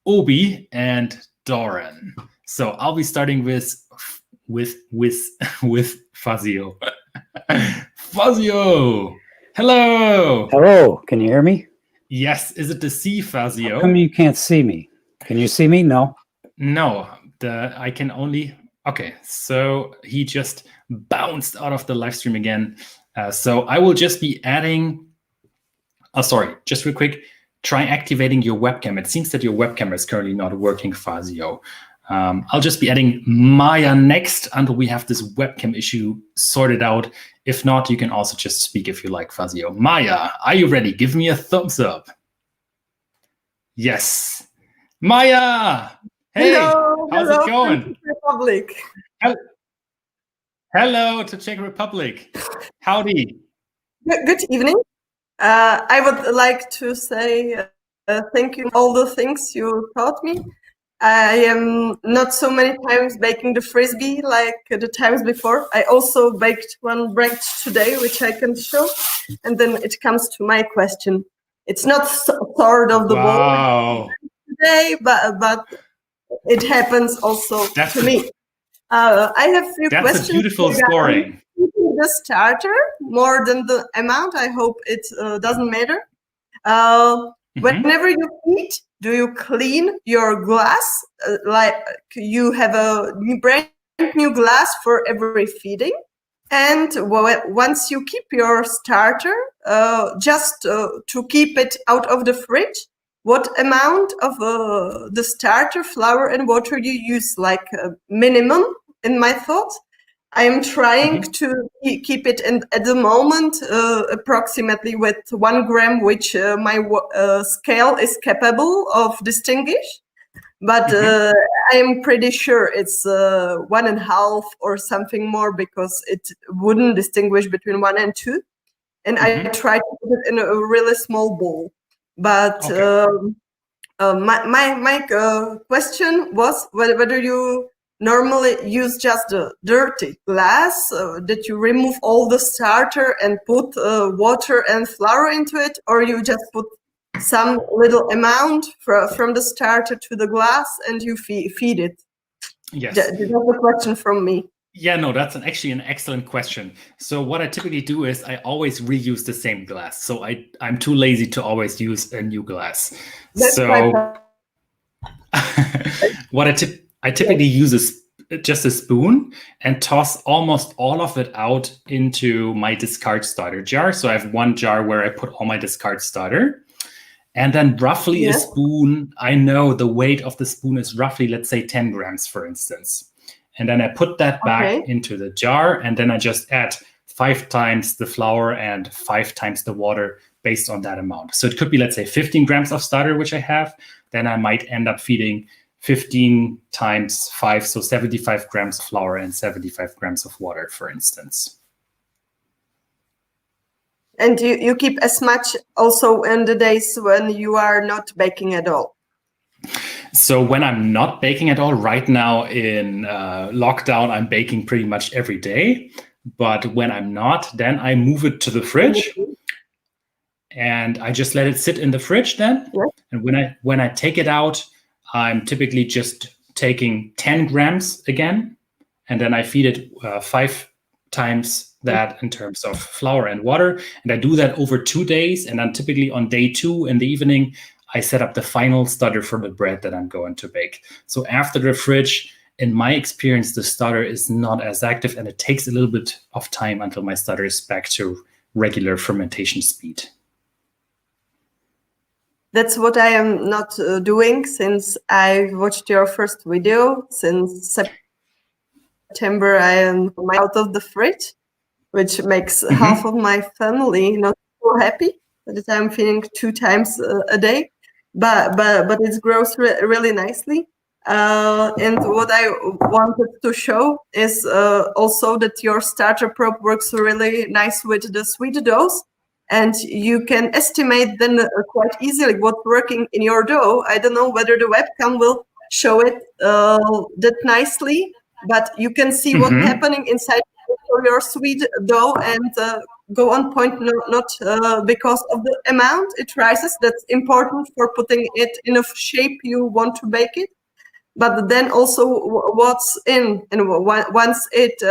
Obi, and Doran. So I'll be starting with Fazio. Fazio, hello. Hello, can you hear me? Yes, is it the C, Fazio? How come you can't see me? Can you see me? No. No, I can only. Okay, so he just bounced out of the live stream again. So I will just be adding. Oh, sorry, just real quick. Try activating your webcam. It seems that your webcam is currently not working, Fazio. I'll just be adding Maya next until we have this webcam issue sorted out. If not, you can also just speak if you like, Fazio. Maya, are you ready? Give me a thumbs up. Yes. Maya! Hey, hello, how's hello, it going? Czech Republic. Hello to Czech Republic. Howdy. Good evening. I would like to say thank you for all the things you taught me. I am not so many times baking the frisbee like the times before. I also baked one bread today, which I can show. And then it comes to my question. It's not sort of the Wow. today, but it happens also to me. I have a few questions. That's a beautiful scoring. The starter more than the amount. I hope it doesn't matter. Whenever you eat, do you clean your glass? Like you have a brand new glass for every feeding? And once you keep your starter, just to keep it out of the fridge, what amount of the starter, flour and water you use? Like minimum, in my thoughts. I am trying to keep it at the moment approximately with 1 gram, which my scale is capable of distinguish. But I am pretty sure it's 1.5 or something more, because it wouldn't distinguish between 1 and 2. And I try to put it in a really small bowl. But my question was whether you normally use just the dirty glass, that you remove all the starter and put water and flour into it, or you just put some little amount from the starter to the glass and you feed it? Yes. That's a question from me. Yeah, no, that's actually an excellent question. So what I typically do is I always reuse the same glass. So I'm too lazy to always use a new glass. That's so what I typically use just a spoon and toss almost all of it out into my discard starter jar. So I have one jar where I put all my discard starter. And then roughly a spoon, I know the weight of the spoon is roughly, let's say 10 grams, for instance. And then I put that back into the jar, and then I just add 5 times the flour and 5 times the water based on that amount. So it could be, let's say 15 grams of starter, which I have. Then I might end up feeding 15 times 5, so 75 grams of flour and 75 grams of water, for instance. And you keep as much also in the days when you are not baking at all? So when I'm not baking at all, right now in lockdown, I'm baking pretty much every day. But when I'm not, then I move it to the fridge. And I just let it sit in the fridge then. And when I take it out, I'm typically just taking 10 grams again. And then I feed it 5 times that in terms of flour and water. And I do that over 2 days. And then typically on day 2 in the evening, I set up the final starter for the bread that I'm going to bake. So after the fridge, in my experience, the starter is not as active, and it takes a little bit of time until my starter is back to regular fermentation speed. That's what I am not doing since I watched your first video. Since September, I am out of the fridge, which makes half of my family not so happy that I'm feeding 2 times a day. But it grows really nicely. And what I wanted to show is also that your starter probe works really nice with the sweet doughs. And you can estimate then quite easily what's working in your dough. I don't know whether the webcam will show it that nicely, but you can see what's happening inside your sweet dough and go on point, not because of the amount it rises. That's important for putting it in a shape you want to bake it. But then also what's in, and once it's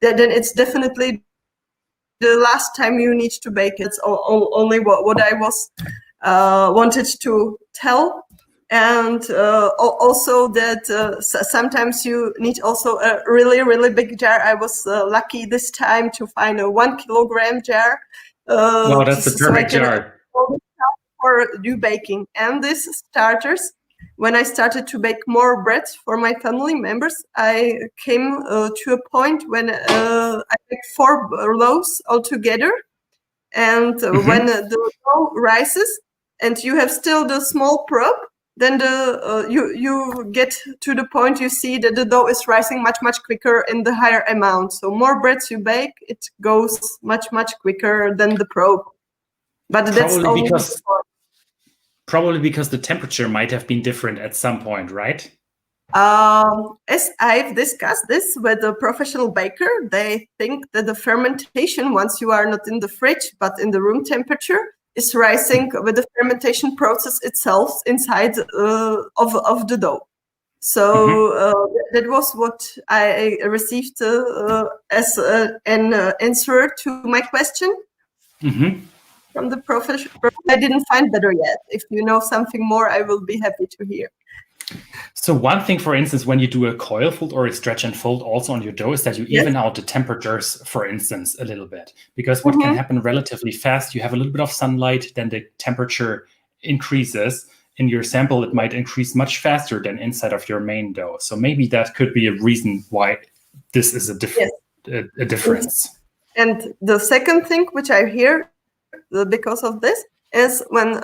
then it's definitely the last time you need to bake it. It's only what I was wanted to tell. And also that sometimes you need also a really big jar. I was lucky this time to find a 1 kilogram jar. Wow, that's a perfect jar. For do baking. And these starters, when I started to bake more bread for my family members, I came to a point when I baked 4 loaves altogether. And when the dough rises and you have still the small probe, then you get to the point you see that the dough is rising much quicker in the higher amount. So more breads you bake, it goes much quicker than the probe. But that's probably because the temperature might have been different at some point, right? As I've discussed this with a professional baker, they think that the fermentation, once you are not in the fridge but in the room temperature, is rising with the fermentation process itself inside of the dough. So that was what I received as an answer to my question. From the profession. I didn't find better yet. If you know something more, I will be happy to hear. So one thing, for instance, when you do a coil fold or a stretch and fold also on your dough is that you even out the temperatures, for instance, a little bit. Because what can happen relatively fast, you have a little bit of sunlight, then the temperature increases. In your sample, it might increase much faster than inside of your main dough. So maybe that could be a reason why this is a difference. And the second thing which I hear because of this is when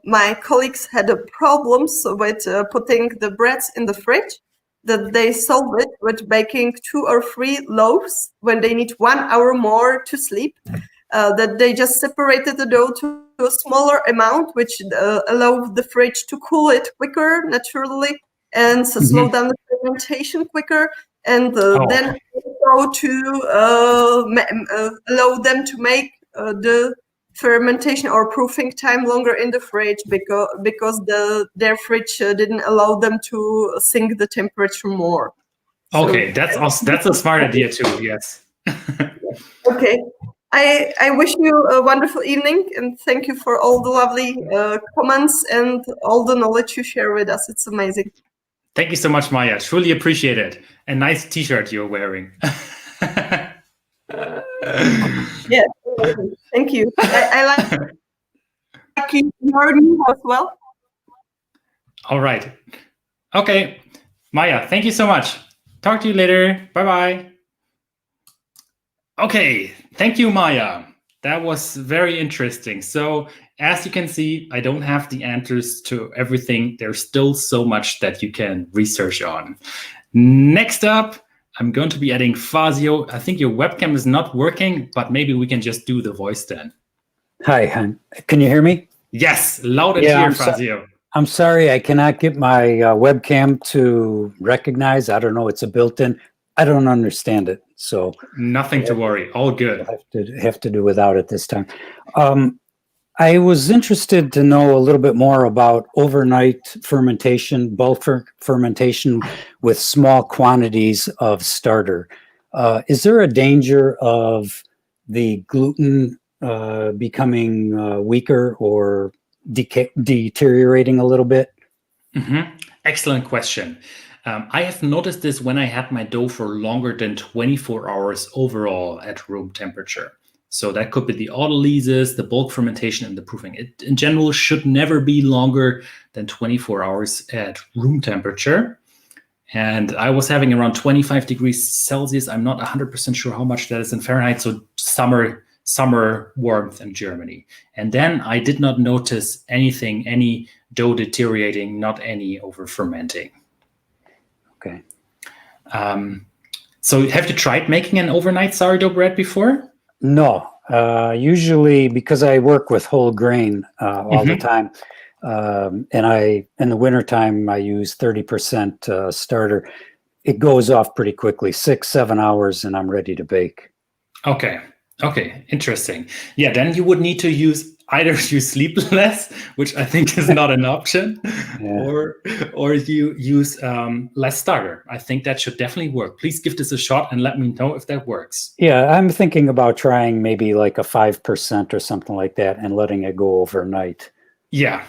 my colleagues had problems with putting the breads in the fridge, that they solve it with baking 2 or 3 loaves when they need 1 hour more to sleep, that they just separated the dough to a smaller amount, which allowed the fridge to cool it quicker naturally and slow down the fermentation quicker, and then also to allow them to make the fermentation or proofing time longer in the fridge because their fridge didn't allow them to sink the temperature more. Okay, so, that's a smart idea too. Yes. Okay. I wish you a wonderful evening and thank you for all the lovely comments and all the knowledge you share with us. It's amazing. Thank you so much, Maya. Truly appreciate it. A nice T-shirt you're wearing. Yeah, thank you. I like you as well. All right. Okay, Maya, thank you so much. Talk to you later. Bye-bye. Okay, thank you, Maya. That was very interesting. So as you can see, I don't have the answers to everything. There's still so much that you can research on. Next up, I'm going to be adding Fazio. I think your webcam is not working, but maybe we can just do the voice then. Hi, can you hear me? Yes, loud and clear, Fazio. I'm sorry, I cannot get my webcam to recognize. I don't know, it's a built-in. I don't understand it, so nothing to worry. All good. Have to do without it this time. I was interested to know a little bit more about overnight fermentation, bulk fermentation with small quantities of starter. Is there a danger of the gluten becoming weaker or deteriorating a little bit? Excellent question. I have noticed this when I had my dough for longer than 24 hours overall at room temperature. So that could be the autolysis, the bulk fermentation, and the proofing. It, in general, should never be longer than 24 hours at room temperature. And I was having around 25 degrees Celsius. I'm not 100% sure how much that is in Fahrenheit. So summer summer warmth in Germany. And then I did not notice anything, any dough deteriorating, not any over fermenting. Okay. So have you tried making an overnight sourdough bread before? No. Usually, because I work with whole grain all the time, and in the wintertime, I use 30% starter. It goes off pretty quickly, 6-7 hours, and I'm ready to bake. Okay. Okay. Interesting. Yeah. Then you would need to either use sleepless, which I think is not an option, or you use less starter. I think that should definitely work. Please give this a shot and let me know if that works. Yeah, I'm thinking about trying maybe like a 5% or something like that and letting it go overnight. Yeah.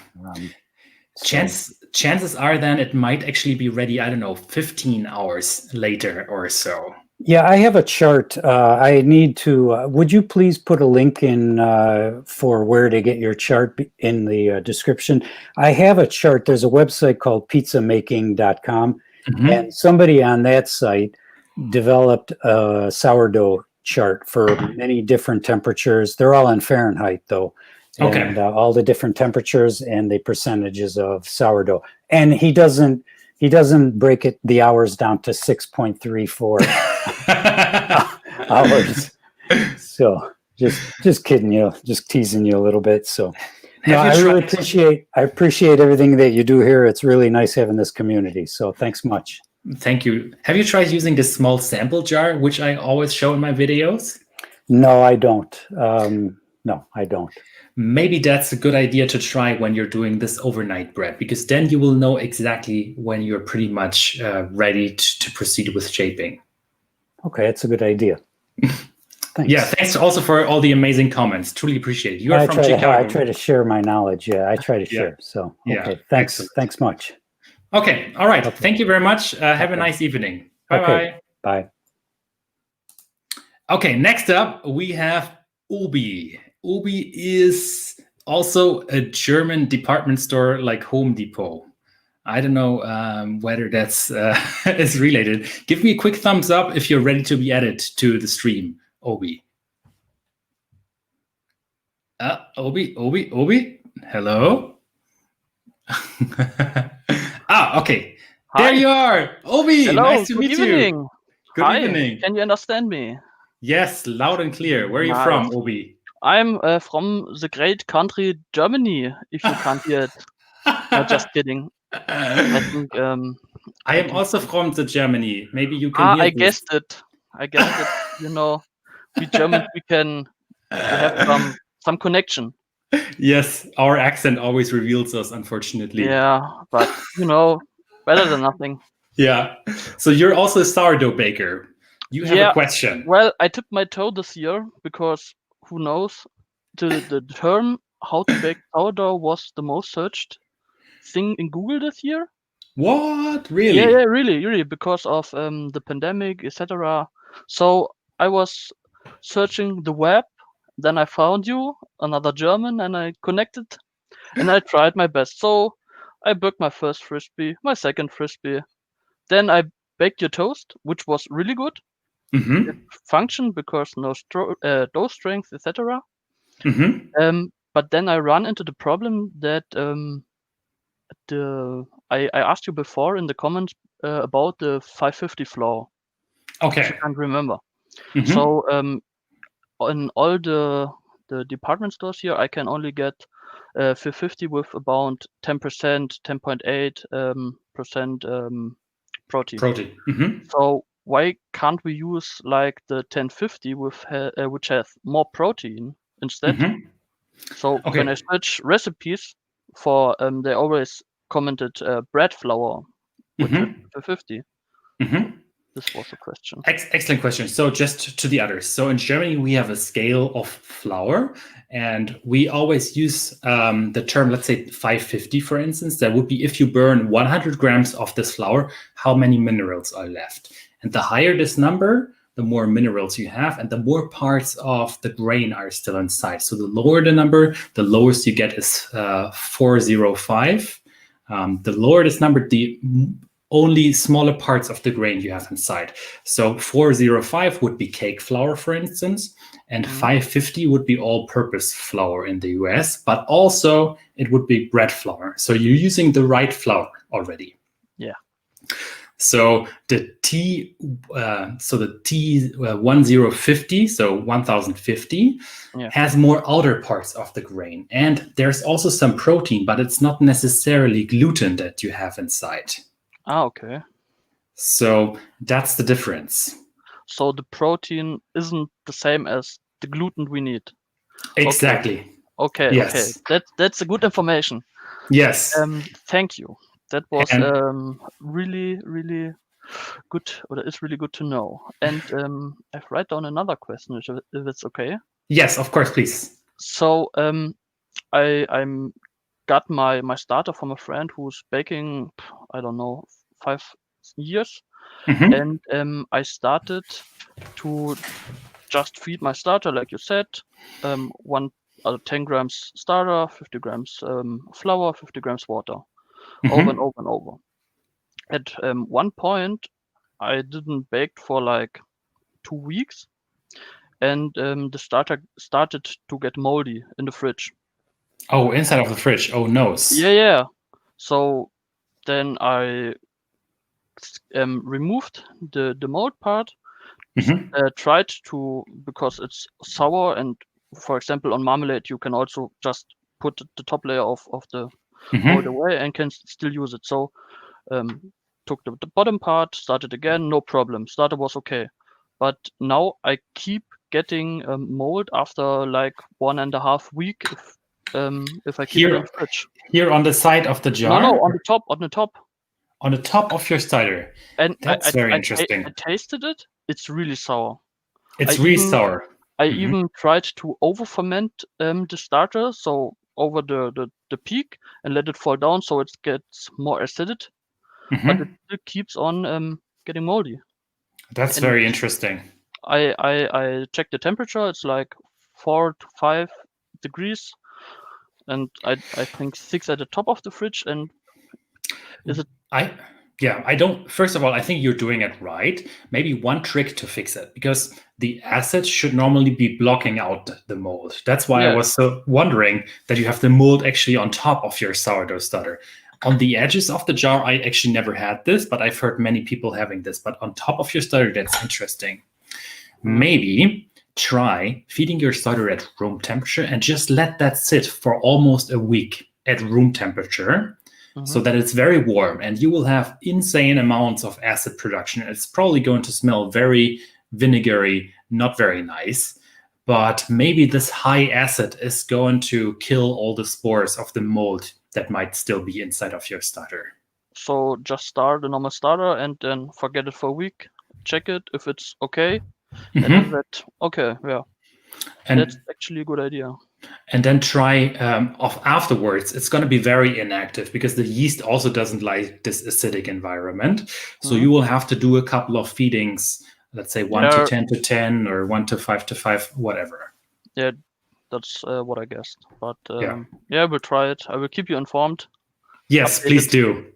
Chances are then it might actually be ready, I don't know, 15 hours later or so. Yeah, I have a chart. I need to, would you please put a link in for where to get your chart in the description? I have a chart. There's a website called pizzamaking.com, and somebody on that site developed a sourdough chart for many different temperatures. They're all in Fahrenheit, though. Okay. And all the different temperatures and the percentages of sourdough. And he doesn't break the hours down to 6.34 hours. So just kidding you, just teasing you a little bit. So no, I really appreciate everything that you do here. It's really nice having this community. So thanks much. Thank you. Have you tried using this small sample jar, which I always show in my videos? No, I don't. No, I don't. Maybe that's a good idea to try when you're doing this overnight bread, because then you will know exactly when you're pretty much ready to proceed with shaping. Okay, that's a good idea. Thanks. Yeah, thanks also for all the amazing comments. Truly appreciate it. You are from Chicago. I try to share my knowledge. Yeah, I try to share. So, okay, thanks. Thanks much. Okay, all right. Okay. Thank you very much. Have a nice evening. Bye-bye. Okay. Bye. Okay, next up, we have Obi. Obi is also a German department store like Home Depot. I don't know whether that's is related. Give me a quick thumbs up if you're ready to be added to the stream, Obi. Obi. Hello. Okay. Hi. There you are, Obi. Hello. Nice to meet you. Good evening. Can you understand me? Yes, loud and clear. Where are you from, Obi? I'm from the great country Germany, if you can't hear it. No, just kidding. I think I am also from the Germany. Maybe you can hear I guessed it. You know, we Germans, we have some connection. Yes, our accent always reveals us, unfortunately. Yeah, but you know, better than nothing. Yeah. So you're also a sourdough baker. You have a question. Well, I tipped my toe this year because who knows? The term how to bake sourdough was the most searched thing in Google this year. What? Really? Yeah, really, because of the pandemic, etc. So I was searching the web, then I found you, another German, and I connected, and I tried my best. So I baked my first frisbee, my second frisbee. Then I baked your toast, which was really good. It functioned because no dough strength, etc. But then I run into the problem that I asked you before in the comments about the 550 flour. Okay. I can't remember. So in all the department stores here, I can only get 550 with about 10%, 10.8% protein. So why can't we use like the 1050 with which has more protein instead? So when I search recipes for they always commented bread flour with 550. This was the question. Excellent question. So just to the others. So in Germany, we have a scale of flour, and we always use the term, let's say 550, for instance. That would be if you burn 100 grams of this flour, how many minerals are left? And the higher this number, the more minerals you have, and the more parts of the grain are still inside. So the lower the number, the lowest you get is 405. The lower this number, the only smaller parts of the grain you have inside. So 405 would be cake flour, for instance, and 550 would be all-purpose flour in the US, but also it would be bread flour. So you're using the right flour already. Yeah. So the T1050, so 1050, has more outer parts of the grain. And there's also some protein, but it's not necessarily gluten that you have inside. Ah, okay. So that's the difference. So the protein isn't the same as the gluten we need. Exactly. Okay. Yes. Okay. That's a good information. Yes. Thank you. That was really, really good, or it's really good to know. And I've write down another question, if it's okay. Yes, of course, please. So I'm got my starter from a friend who's baking, I don't know, 5 years, and I started to just feed my starter, like you said, 10 grams starter, 50 grams flour, 50 grams water. Over and over and over. At one point, I didn't bake for like 2 weeks, and the starter started to get moldy in the fridge. Oh, inside of the fridge. Oh, no. Yeah. So then I removed the mold part, tried to, because it's sour, and for example, on marmalade, you can also just put the top layer of the mold away and can still use it. So took the bottom part, started again, no problem. Starter was okay. But now I keep getting mold after like 1.5 weeks if I keep it in the fridge. Here on the side of the jar? No, on the top. On the top of your starter. And that's very interesting. I tasted it. It's really sour. It's really sour. I even tried to over ferment the starter, so over the peak, and let it fall down so it gets more acidic, but it still keeps on getting moldy. That's very interesting. I checked the temperature. It's like 4 to 5 degrees, and I think 6 at the top of the fridge. And is it? First of all, I think you're doing it right. Maybe one trick to fix it, because the acid should normally be blocking out the mold. That's why I was so wondering that you have the mold actually on top of your sourdough starter. On the edges of the jar, I actually never had this, but I've heard many people having this. But on top of your starter, that's interesting. Maybe try feeding your starter at room temperature and just let that sit for almost a week at room temperature. So that it's very warm, and you will have insane amounts of acid production. It's probably going to smell very vinegary, not very nice, but maybe this high acid is going to kill all the spores of the mold that might still be inside of your starter. So just start a normal starter and then forget it for a week, check it if it's okay, and then and that's actually a good idea. And then try afterwards. It's going to be very inactive because the yeast also doesn't like this acidic environment. So you will have to do a couple of feedings, let's say 1 to 10 to 10 or 1 to 5 to 5, whatever. Yeah, that's what I guessed. But we'll try it. I will keep you informed. Yes, please do.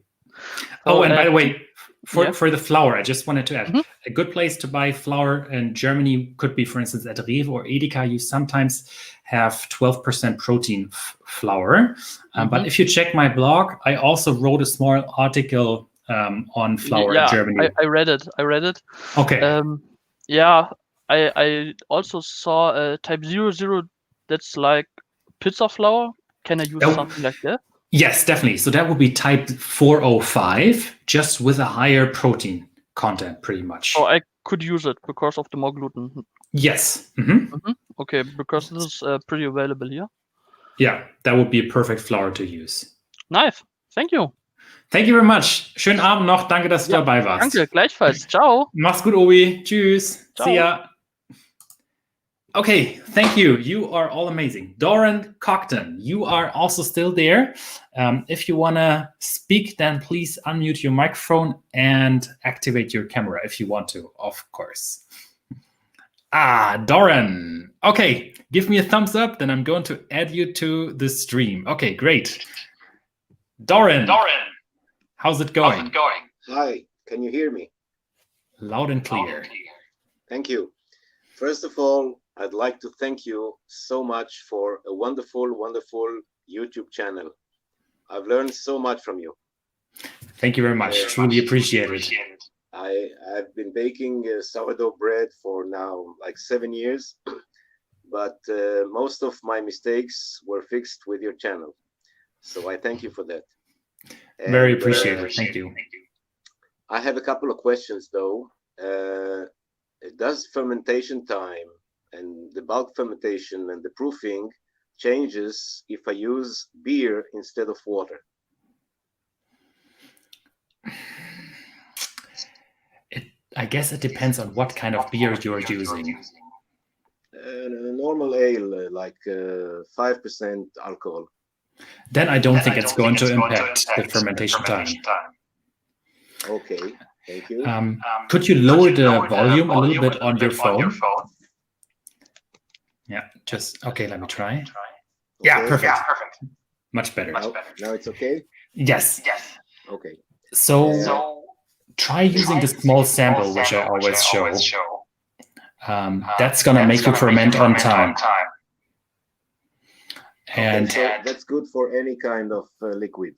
And by the way, for the flour, I just wanted to add, a good place to buy flour in Germany could be, for instance, at Rewe or Edeka. You sometimes have 12% protein flour. But if you check my blog, I also wrote a small article on flour in Germany. I read it. Okay. I also saw type 00. That's like pizza flour. Can I use something like that? Yes, definitely. So that would be type 405, just with a higher protein content, pretty much. So I could use it because of the more gluten. Yes. Okay, because this is pretty available here. Yeah, that would be a perfect flour to use. Nice. Thank you. Thank you very much. Schönen Abend noch. Danke, dass du dabei warst. Danke, gleichfalls. Ciao. Mach's gut, Obi. Tschüss. Ciao. See ya. Okay, thank you. You are all amazing. Doran Cockton, you are also still there. If you want to speak, then please unmute your microphone and activate your camera if you want to, of course. Doran. Okay, give me a thumbs up, then I'm going to add you to the stream. Okay, great. Doran. How's it going? Hi, can you hear me? Loud and clear. Thank you. First of all, I'd like to thank you so much for a wonderful, wonderful YouTube channel. I've learned so much from you. Thank you very much. Truly appreciate it. I've been baking sourdough bread for now like 7 years, but most of my mistakes were fixed with your channel. So I thank you for that. Very appreciated. Thank you. I have a couple of questions though. Does fermentation time and the bulk fermentation and the proofing changes if I use beer instead of water? I guess it depends on what kind of beer you're using. A normal ale, like 5% alcohol. Then I don't think it's going to impact the fermentation time. Okay, thank you. Could you lower the volume a little bit on your phone? Yeah, just, okay, let me try. Okay. Yeah, perfect. Much better. Now it's okay? Yes. Okay. So try using the small sample, which I always show. That's going to make you ferment on time. And so that's good for any kind of liquid.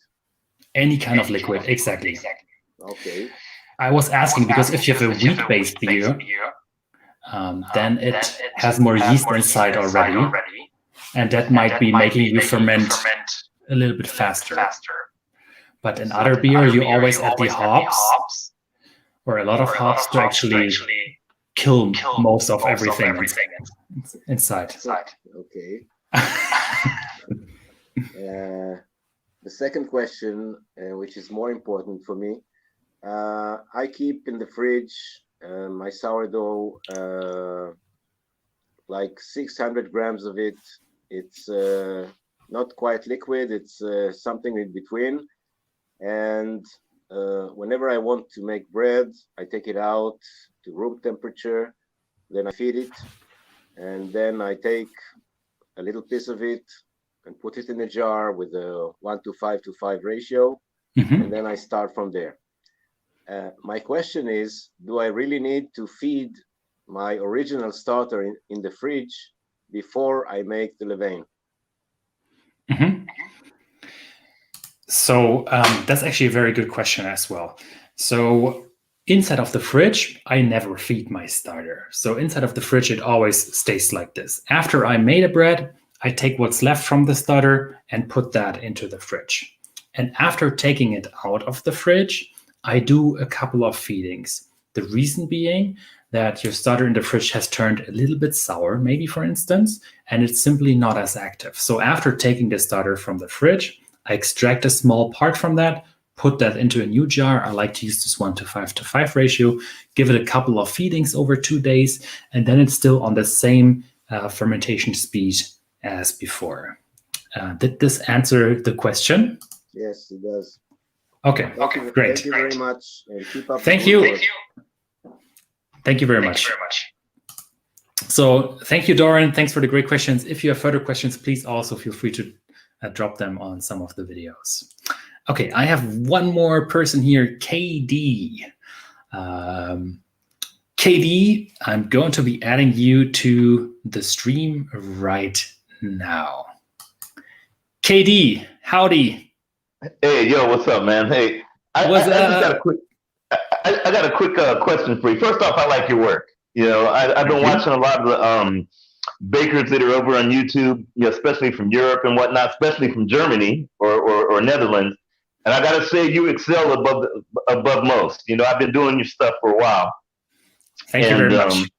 Any kind of liquid, exactly. Okay. I was asking because if you have a wheat-based beer, then it has more yeast inside already, and that might be making you ferment a little bit faster. But in other beer, you always add the hops, or a lot of hops to actually kill most of everything inside. Okay. The second question, which is more important for me, I keep in the fridge my sourdough, like 600 grams of it. It's not quite liquid, it's something in between. And whenever I want to make bread, I take it out to room temperature, then I feed it, and then I take a little piece of it and put it in a jar with a 1:5 ratio, and then I start from there. My question is, do I really need to feed my original starter in the fridge before I make the levain? So that's actually a very good question as well. So inside of the fridge, I never feed my starter. So inside of the fridge, it always stays like this. After I made a bread, I take what's left from the starter and put that into the fridge. And after taking it out of the fridge, I do a couple of feedings. The reason being that your starter in the fridge has turned a little bit sour, maybe for instance, and it's simply not as active. So after taking the starter from the fridge, I extract a small part from that, put that into a new jar. I like to use this 1:5 ratio, give it a couple of feedings over 2 days, and then it's still on the same fermentation speed as before. Did this answer the question? Yes, it does. Okay, great. Thank you very much. And keep up. Thank you. Thank you very much. So thank you, Doran. Thanks for the great questions. If you have further questions, please also feel free to drop them on some of the videos. Okay, I have one more person here, KD. KD, I'm going to be adding you to the stream right now. KD, howdy. Hey, yo, what's up, man? Hey, I got a quick question for you. First off, I like your work. You know, I've been watching a lot of the bakers that are over on YouTube, you know, especially from Europe and whatnot, especially from Germany or Netherlands. And I got to say, you excel above most. You know, I've been doing your stuff for a while. Thank you very much.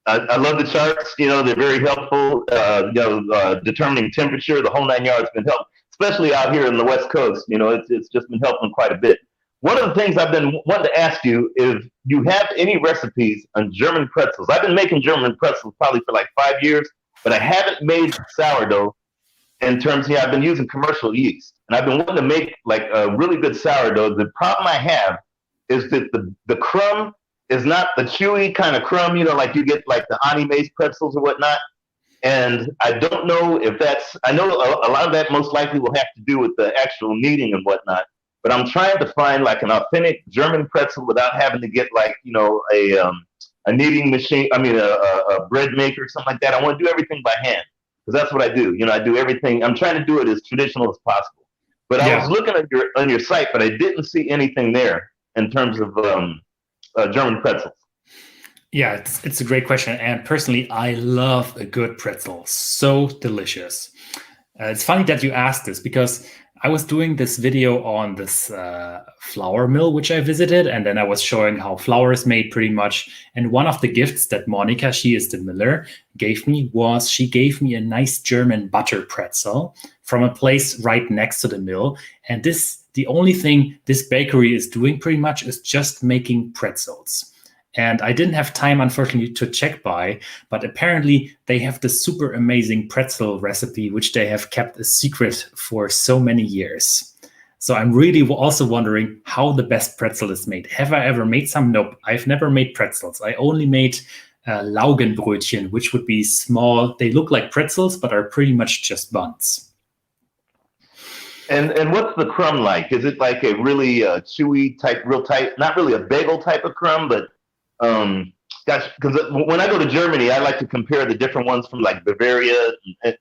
I love the charts. You know, they're very helpful. Determining temperature, the whole 9 yards been helpful, especially out here in the West Coast. You know, it's just been helping quite a bit. One of the things I've been wanting to ask you is, you have any recipes on German pretzels? I've been making German pretzels probably for like 5 years, but I haven't made sourdough in terms of, I've been using commercial yeast. And I've been wanting to make like a really good sourdough. The problem I have is that the crumb is not the chewy kind of crumb, you know, like you get like the anime pretzels or whatnot. And I don't know if that's, I know a lot of that most likely will have to do with the actual kneading and whatnot. but I'm trying to find like an authentic German pretzel without having to get like, you know, a kneading machine. I mean, a bread maker or something like that. I want to do everything by hand because that's what I do. You know, I do everything. I'm trying to do it as traditional as possible. But I was looking at on your site, but I didn't see anything there in terms of German pretzels. Yeah, it's a great question. And personally, I love a good pretzel. So delicious. It's funny that you asked this because I was doing this video on this flour mill, which I visited, and then I was showing how flour is made pretty much. And one of the gifts that Monica, she is the miller, gave me was she gave me a nice German butter pretzel from a place right next to the mill. And the only thing this bakery is doing pretty much is just making pretzels. And I didn't have time, unfortunately, to check by, but apparently they have the super amazing pretzel recipe, which they have kept a secret for so many years. So I'm really also wondering how the best pretzel is made. Have I ever made some? Nope, I've never made pretzels. I only made Laugenbrötchen, which would be small. They look like pretzels, but are pretty much just buns. And what's the crumb like? Is it like a really chewy type, real tight, not really a bagel type of crumb, but gosh, because when I go to Germany, I like to compare the different ones from like Bavaria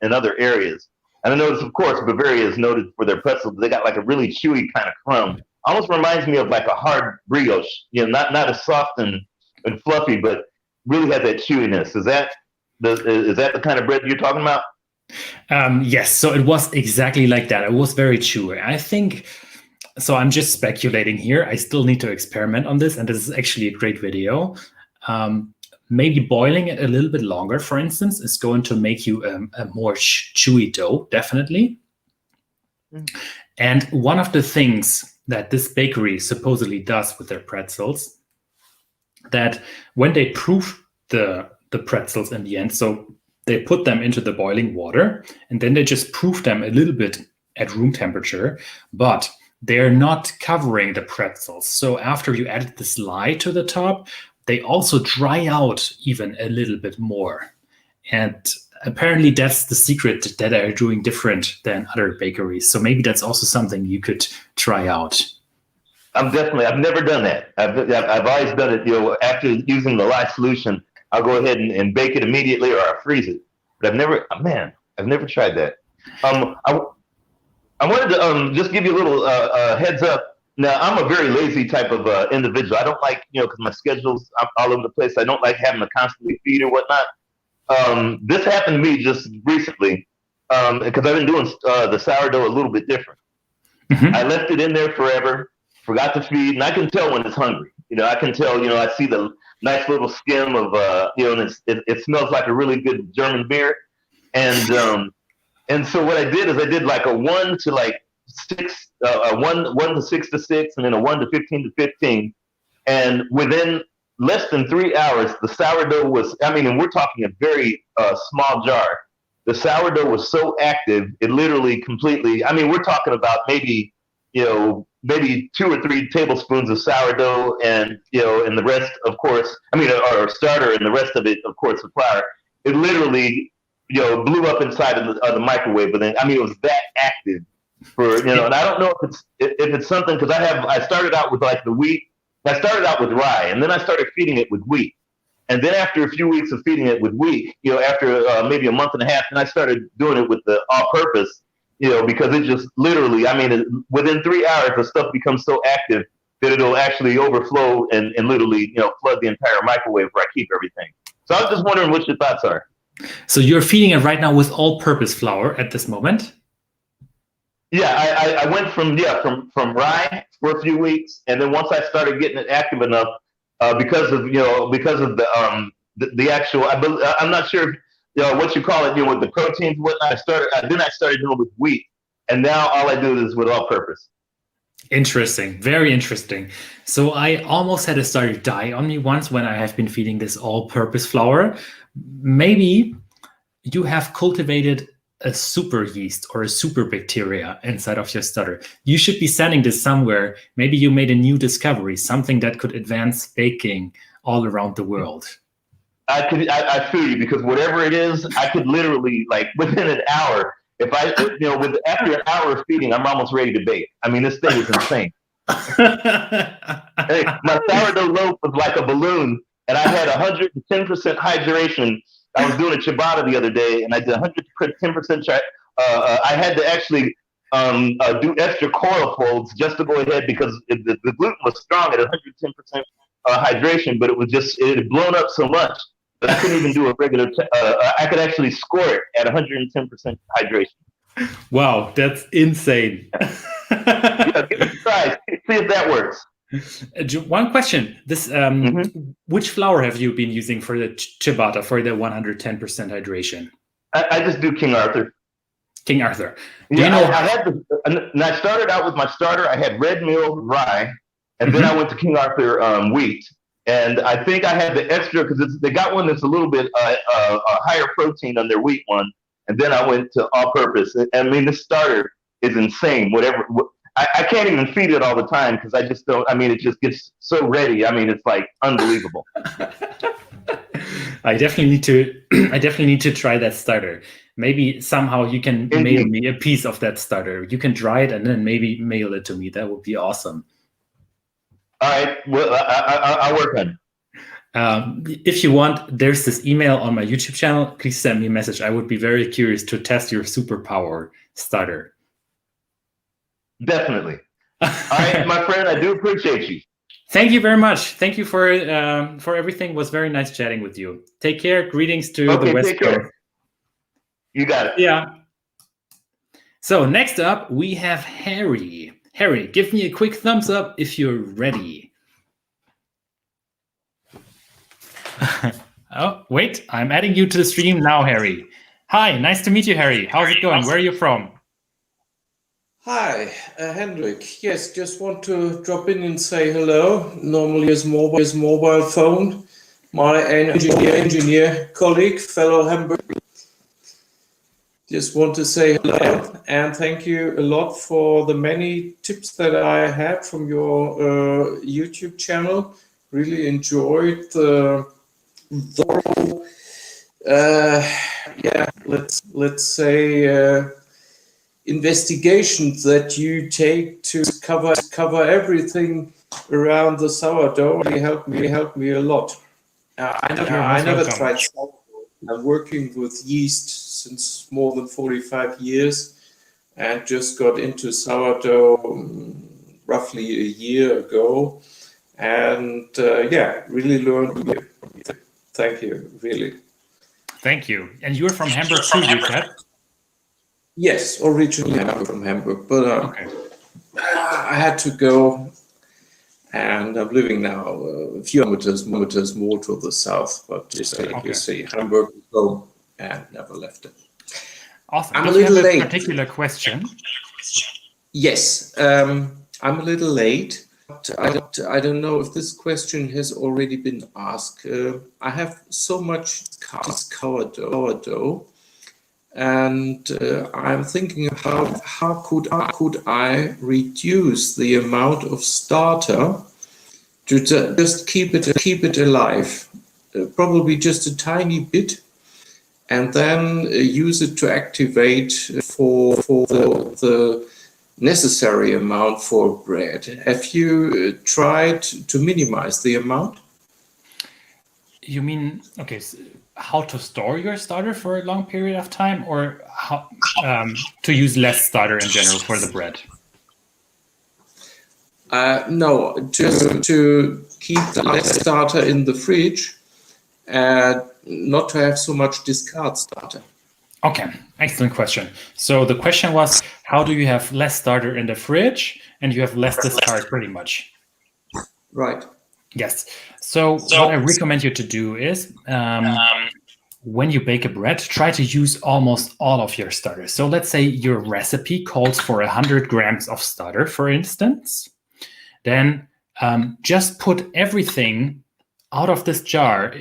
and other areas. And I notice, of course, Bavaria is noted for their pretzels. They got like a really chewy kind of crumb. Almost reminds me of like a hard brioche. You know, not as soft and fluffy, but really has that chewiness. Is that the kind of bread you're talking about? Yes. So it was exactly like that. It was very chewy. I think. So I'm just speculating here. I still need to experiment on this, and this is actually a great video. Maybe boiling it a little bit longer, for instance, is going to make you a more chewy dough, definitely. And one of the things that this bakery supposedly does with their pretzels, that when they proof the pretzels in the end, so they put them into the boiling water, and then they just proof them a little bit at room temperature, but they're not covering the pretzels. So after you added this lye to the top, they also dry out even a little bit more. And apparently that's the secret that they're doing different than other bakeries. So maybe that's also something you could try out. I've never done that. I've always done it, you know, after using the lye solution, I'll go ahead and bake it immediately or I'll freeze it. But I've never tried that. I wanted to just give you a little heads up. Now, I'm a very lazy type of individual. I don't like, you know, because my schedule's all over the place. I don't like having to constantly feed or whatnot. This happened to me just recently because I've been doing the sourdough a little bit different. I left it in there forever, forgot to feed, and I can tell when it's hungry. You know, I can tell, you know, I see the nice little skim of, you know, and it smells like a really good German beer. And so what I did is I did like a 1 to like 6, 1 to 6 to 6, and then a 1 to 15 to 15. And within less than 3 hours, the sourdough was, I mean, and we're talking a very small jar. The sourdough was so active, it literally completely, I mean, we're talking about maybe, you know, maybe 2 or 3 tablespoons of sourdough and, you know, and the rest, of course, I mean, or starter and the rest of it, of course, the flour. It literally, you know, blew up inside of the microwave. But then, I mean, it was that active for, you know, and I don't know if it's something, because I started out with like the wheat. I started out with rye, and then I started feeding it with wheat. And then after a few weeks of feeding it with wheat, you know, after maybe a month and a half, then I started doing it with the all-purpose, you know, because it just literally, I mean, within 3 hours, the stuff becomes so active that it'll actually overflow and literally, you know, flood the entire microwave where I keep everything. So I was just wondering what your thoughts are. So you're feeding it right now with all-purpose flour at this moment? Yeah, I went from rye for a few weeks, and then once I started getting it active enough, because of the actual, I'm not sure, you know, what you call it, you know, with the proteins, whatnot. I started doing it with wheat, and now all I do is with all-purpose. Interesting, very interesting. So I almost had a starter die on me once when I have been feeding this all-purpose flour. Maybe you have cultivated a super yeast or a super bacteria inside of your starter. You should be sending this somewhere. Maybe you made a new discovery, something that could advance baking all around the world. I feel you, because whatever it is, I could literally, like, within an hour, after an hour of feeding, I'm almost ready to bake. I mean, this thing is insane. Hey, my sourdough loaf was like a balloon, and I had 110% hydration. I was doing a ciabatta the other day, and I did 110%. I had to actually do extra coil folds just to go ahead because the gluten was strong at 110% hydration, but it had blown up so much that I couldn't even do a regular. I could actually score it at 110% hydration. Wow, that's insane. Yeah, give it a try. See if that works. One question: which flour have you been using for the ciabatta for the 110% hydration? I just do King Arthur. King Arthur. Yeah, and I started out with my starter. I had red meal rye, and then I went to King Arthur wheat. And I think I had the extra because they got one that's a little bit higher protein on their wheat one. And then I went to all-purpose. I mean, this starter is insane. I can't even feed it all the time because I just don't. I mean, it just gets so ready. I mean, it's like unbelievable. I definitely need to try that starter. Maybe somehow you can mail me a piece of that starter. You can dry it and then maybe mail it to me. That would be awesome. All right. Well, I'll work on it. If you want, there's this email on my YouTube channel. Please send me a message. I would be very curious to test your superpower starter. Definitely. All right, my friend, I do appreciate you. Thank you very much. Thank you for everything. It was very nice chatting with you. Take care. Greetings to the West Coast. You got it. Yeah. So next up, we have Harry. Harry, give me a quick thumbs up if you're ready. Oh, wait. I'm adding you to the stream now, Harry. Hi, nice to meet you, Harry. How's it going? Where are you from? Hi, Hendrik. Yes, just want to drop in and say hello. Normally as mobile phone. My engineer colleague, fellow Hamburg. Just want to say hello and thank you a lot for the many tips that I had from your YouTube channel. Really enjoyed the thorough, let's say, investigations that you take to cover everything around the sourdough. Really helped me a lot. I never tried sourdough. I'm working with yeast since more than 45 years and just got into sourdough roughly a year ago. And really learned. Thank you, really. Thank you. And you're from Hamburg too, you said? Yes, originally I'm from Hamburg, but I had to go, and I'm living now a few kilometers more to the south. But you see, Hamburg is home, and never left it. Awesome. I'm a little late. Particular question? Yes, I'm a little late. I don't know if this question has already been asked. I have so much sourdough. And I'm thinking how could I reduce the amount of starter to just keep it alive, probably just a tiny bit, and then use it to activate for the necessary amount for bread. Have you tried to minimize the amount? You mean how to store your starter for a long period of time, or how to use less starter in general for the bread? No, to keep the less starter in the fridge, not to have so much discard starter. Okay, excellent question. So the question was, how do you have less starter in the fridge and you have less discard pretty much? Right. Yes. So what I recommend you to do is when you bake a bread, try to use almost all of your starter. So let's say your recipe calls for 100 grams of starter, for instance. Then just put everything out of this jar,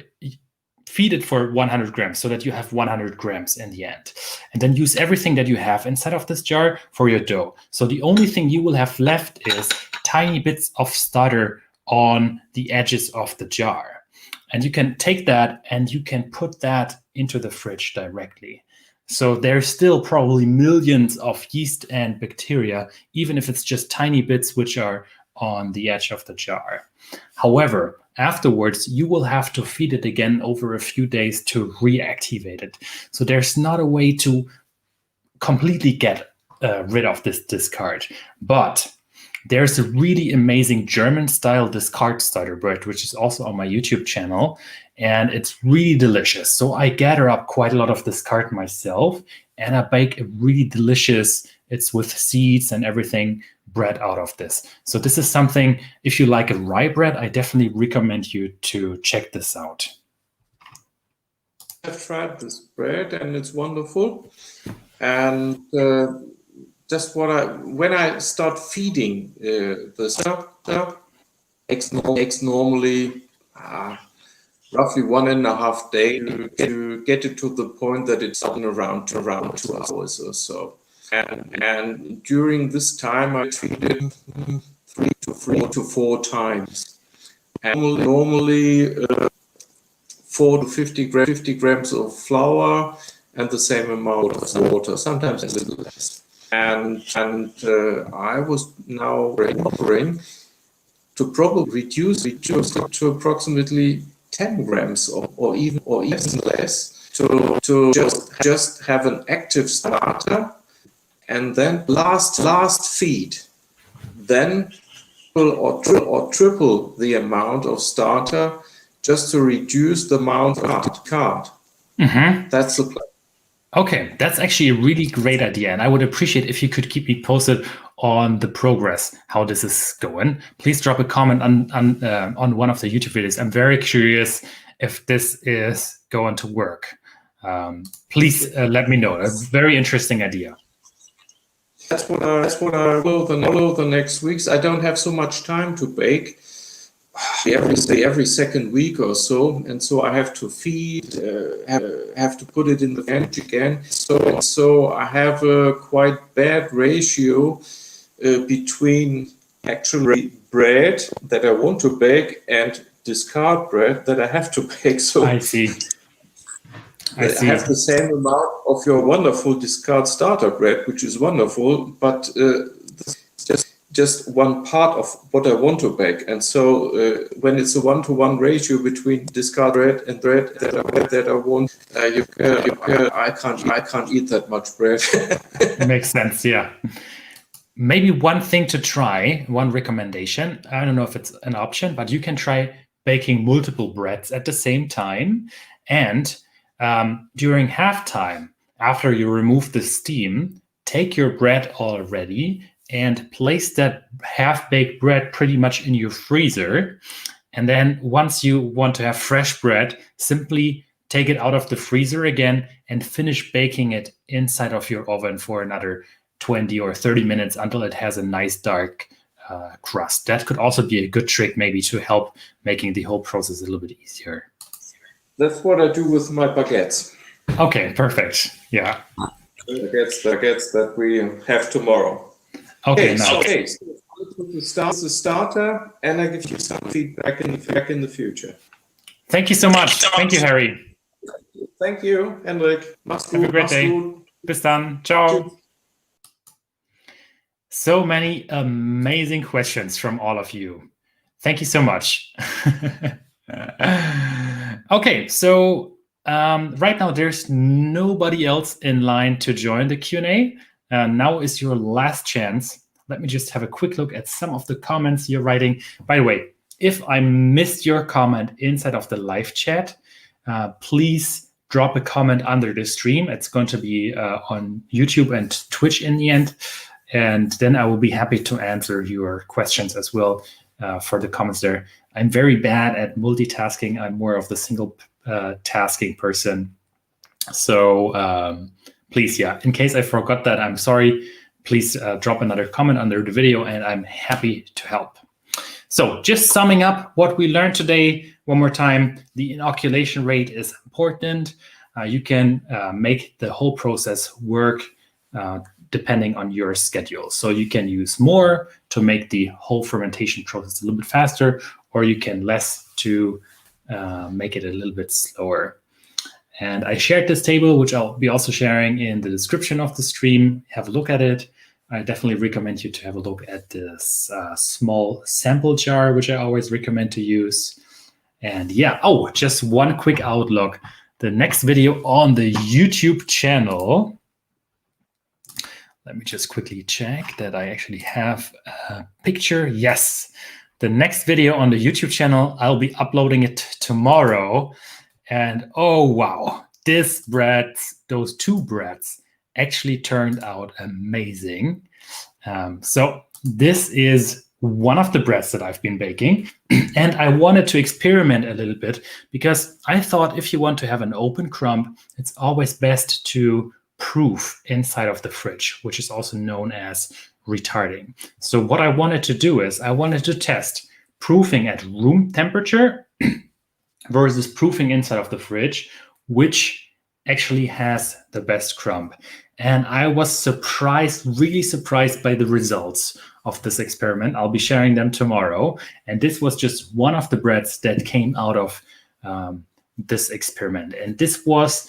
feed it for 100 grams so that you have 100 grams in the end. And then use everything that you have inside of this jar for your dough. So the only thing you will have left is tiny bits of starter on the edges of the jar. And you can take that and you can put that into the fridge directly. So there's still probably millions of yeast and bacteria, even if it's just tiny bits which are on the edge of the jar. However, afterwards, you will have to feed it again over a few days to reactivate it. So there's not a way to completely get rid of this discard. But there's a really amazing German-style discard starter bread, which is also on my YouTube channel, and it's really delicious. So I gather up quite a lot of discard myself, and I bake a really delicious, it's with seeds and everything, bread out of this. So this is something, if you like a rye bread, I definitely recommend you to check this out. I've tried this bread and it's wonderful. And just when I start feeding the starter, takes normally roughly 1.5 days to get it to the point that it's around 2 hours or so. And during this time, I feed it 3 to 4 times. And normally 4 to 50 grams of flour and the same amount of water, sometimes a little less. And I was now offering to probably reduce it to approximately 10 grams or even less to just have an active starter, and then last feed, then or triple the amount of starter just to reduce the amount of discard. That's the plan. Okay, that's actually a really great idea, and I would appreciate if you could keep me posted on the progress, how this is going. Please drop a comment on one of the YouTube videos. I'm very curious if this is going to work. Please let me know. A very interesting idea. That's what I will the next weeks. I don't have so much time to bake. Every second week or so, and so I have to feed, have to put it in the fridge again. So I have a quite bad ratio between actual bread that I want to bake and discard bread that I have to bake. So I see. I have the same amount of your wonderful discard starter bread, which is wonderful, but just one part of what I want to bake. And so when it's a 1-to-1 ratio between discard bread and bread that I want, I can't eat that much bread. Makes sense, yeah. Maybe one thing to try, one recommendation, I don't know if it's an option, but you can try baking multiple breads at the same time. And during halftime, after you remove the steam, take your bread already and place that half-baked bread pretty much in your freezer. And then once you want to have fresh bread, simply take it out of the freezer again and finish baking it inside of your oven for another 20 or 30 minutes until it has a nice dark crust. That could also be a good trick maybe to help making the whole process a little bit easier. That's what I do with my baguettes. Okay, perfect. Yeah. Baguettes that we have tomorrow. Okay, so nice. Start the starter, and I give you some feedback in the future. Thank you so much. Thank you, Harry. Thank you, Henrik. Have a great day. Bis dann. Ciao. So many amazing questions from all of you. Thank you so much. Okay, so right now there's nobody else in line to join the Q&A. Now is your last chance. Let me just have a quick look at some of the comments you're writing. By the way, if I missed your comment inside of the live chat, please drop a comment under the stream. It's going to be on YouTube and Twitch in the end. And then I will be happy to answer your questions as well for the comments there. I'm very bad at multitasking. I'm more of the single tasking person. So please, yeah, in case I forgot that, I'm sorry. Please drop another comment under the video and I'm happy to help. So just summing up what we learned today, one more time, the inoculation rate is important. You can make the whole process work depending on your schedule. So you can use more to make the whole fermentation process a little bit faster, or you can less to make it a little bit slower. And I shared this table, which I'll be also sharing in the description of the stream. Have a look at it. I definitely recommend you to have a look at this small sample jar, which I always recommend to use. And yeah, oh, just one quick outlook. The next video on the YouTube channel, let me just quickly check that I actually have a picture. Yes, the next video on the YouTube channel, I'll be uploading it tomorrow. And oh, wow, this bread, those two breads, actually turned out amazing. So this is one of the breads that I've been baking, and I wanted to experiment a little bit because I thought if you want to have an open crumb, it's always best to proof inside of the fridge, which is also known as retarding. So what I wanted to do is I wanted to test proofing at room temperature versus proofing inside of the fridge, which actually has the best crumb. And I was surprised, really surprised by the results of this experiment. I'll be sharing them tomorrow. And this was just one of the breads that came out of this experiment. And this was,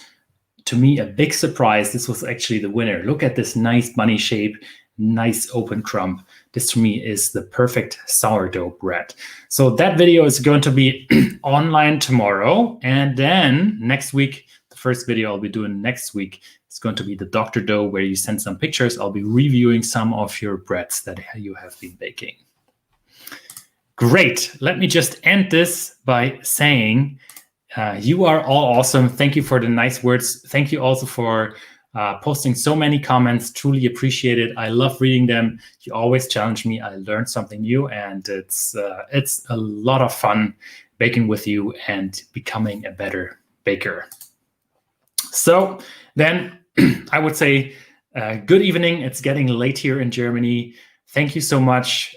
to me, a big surprise. This was actually the winner. Look at this nice bunny shape, nice open crumb. This to me is the perfect sourdough bread. So that video is going to be online tomorrow. And then next week, the first video I'll be doing next week is going to be the Dr. Dough, where you send some pictures. I'll be reviewing some of your breads that you have been baking. Great. Let me just end this by saying you are all awesome. Thank you for the nice words. Thank you also for posting so many comments. Truly appreciate it. I love reading them. You always challenge me. I learned something new, and it's a lot of fun baking with you and becoming a better baker. So then I would say good evening. It's getting late here in Germany. Thank you so much.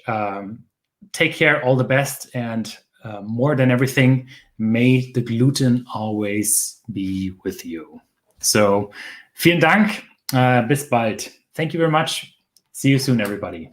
Take care. All the best. And more than everything, may the gluten always be with you. So vielen Dank. Bis bald. Thank you very much. See you soon, everybody.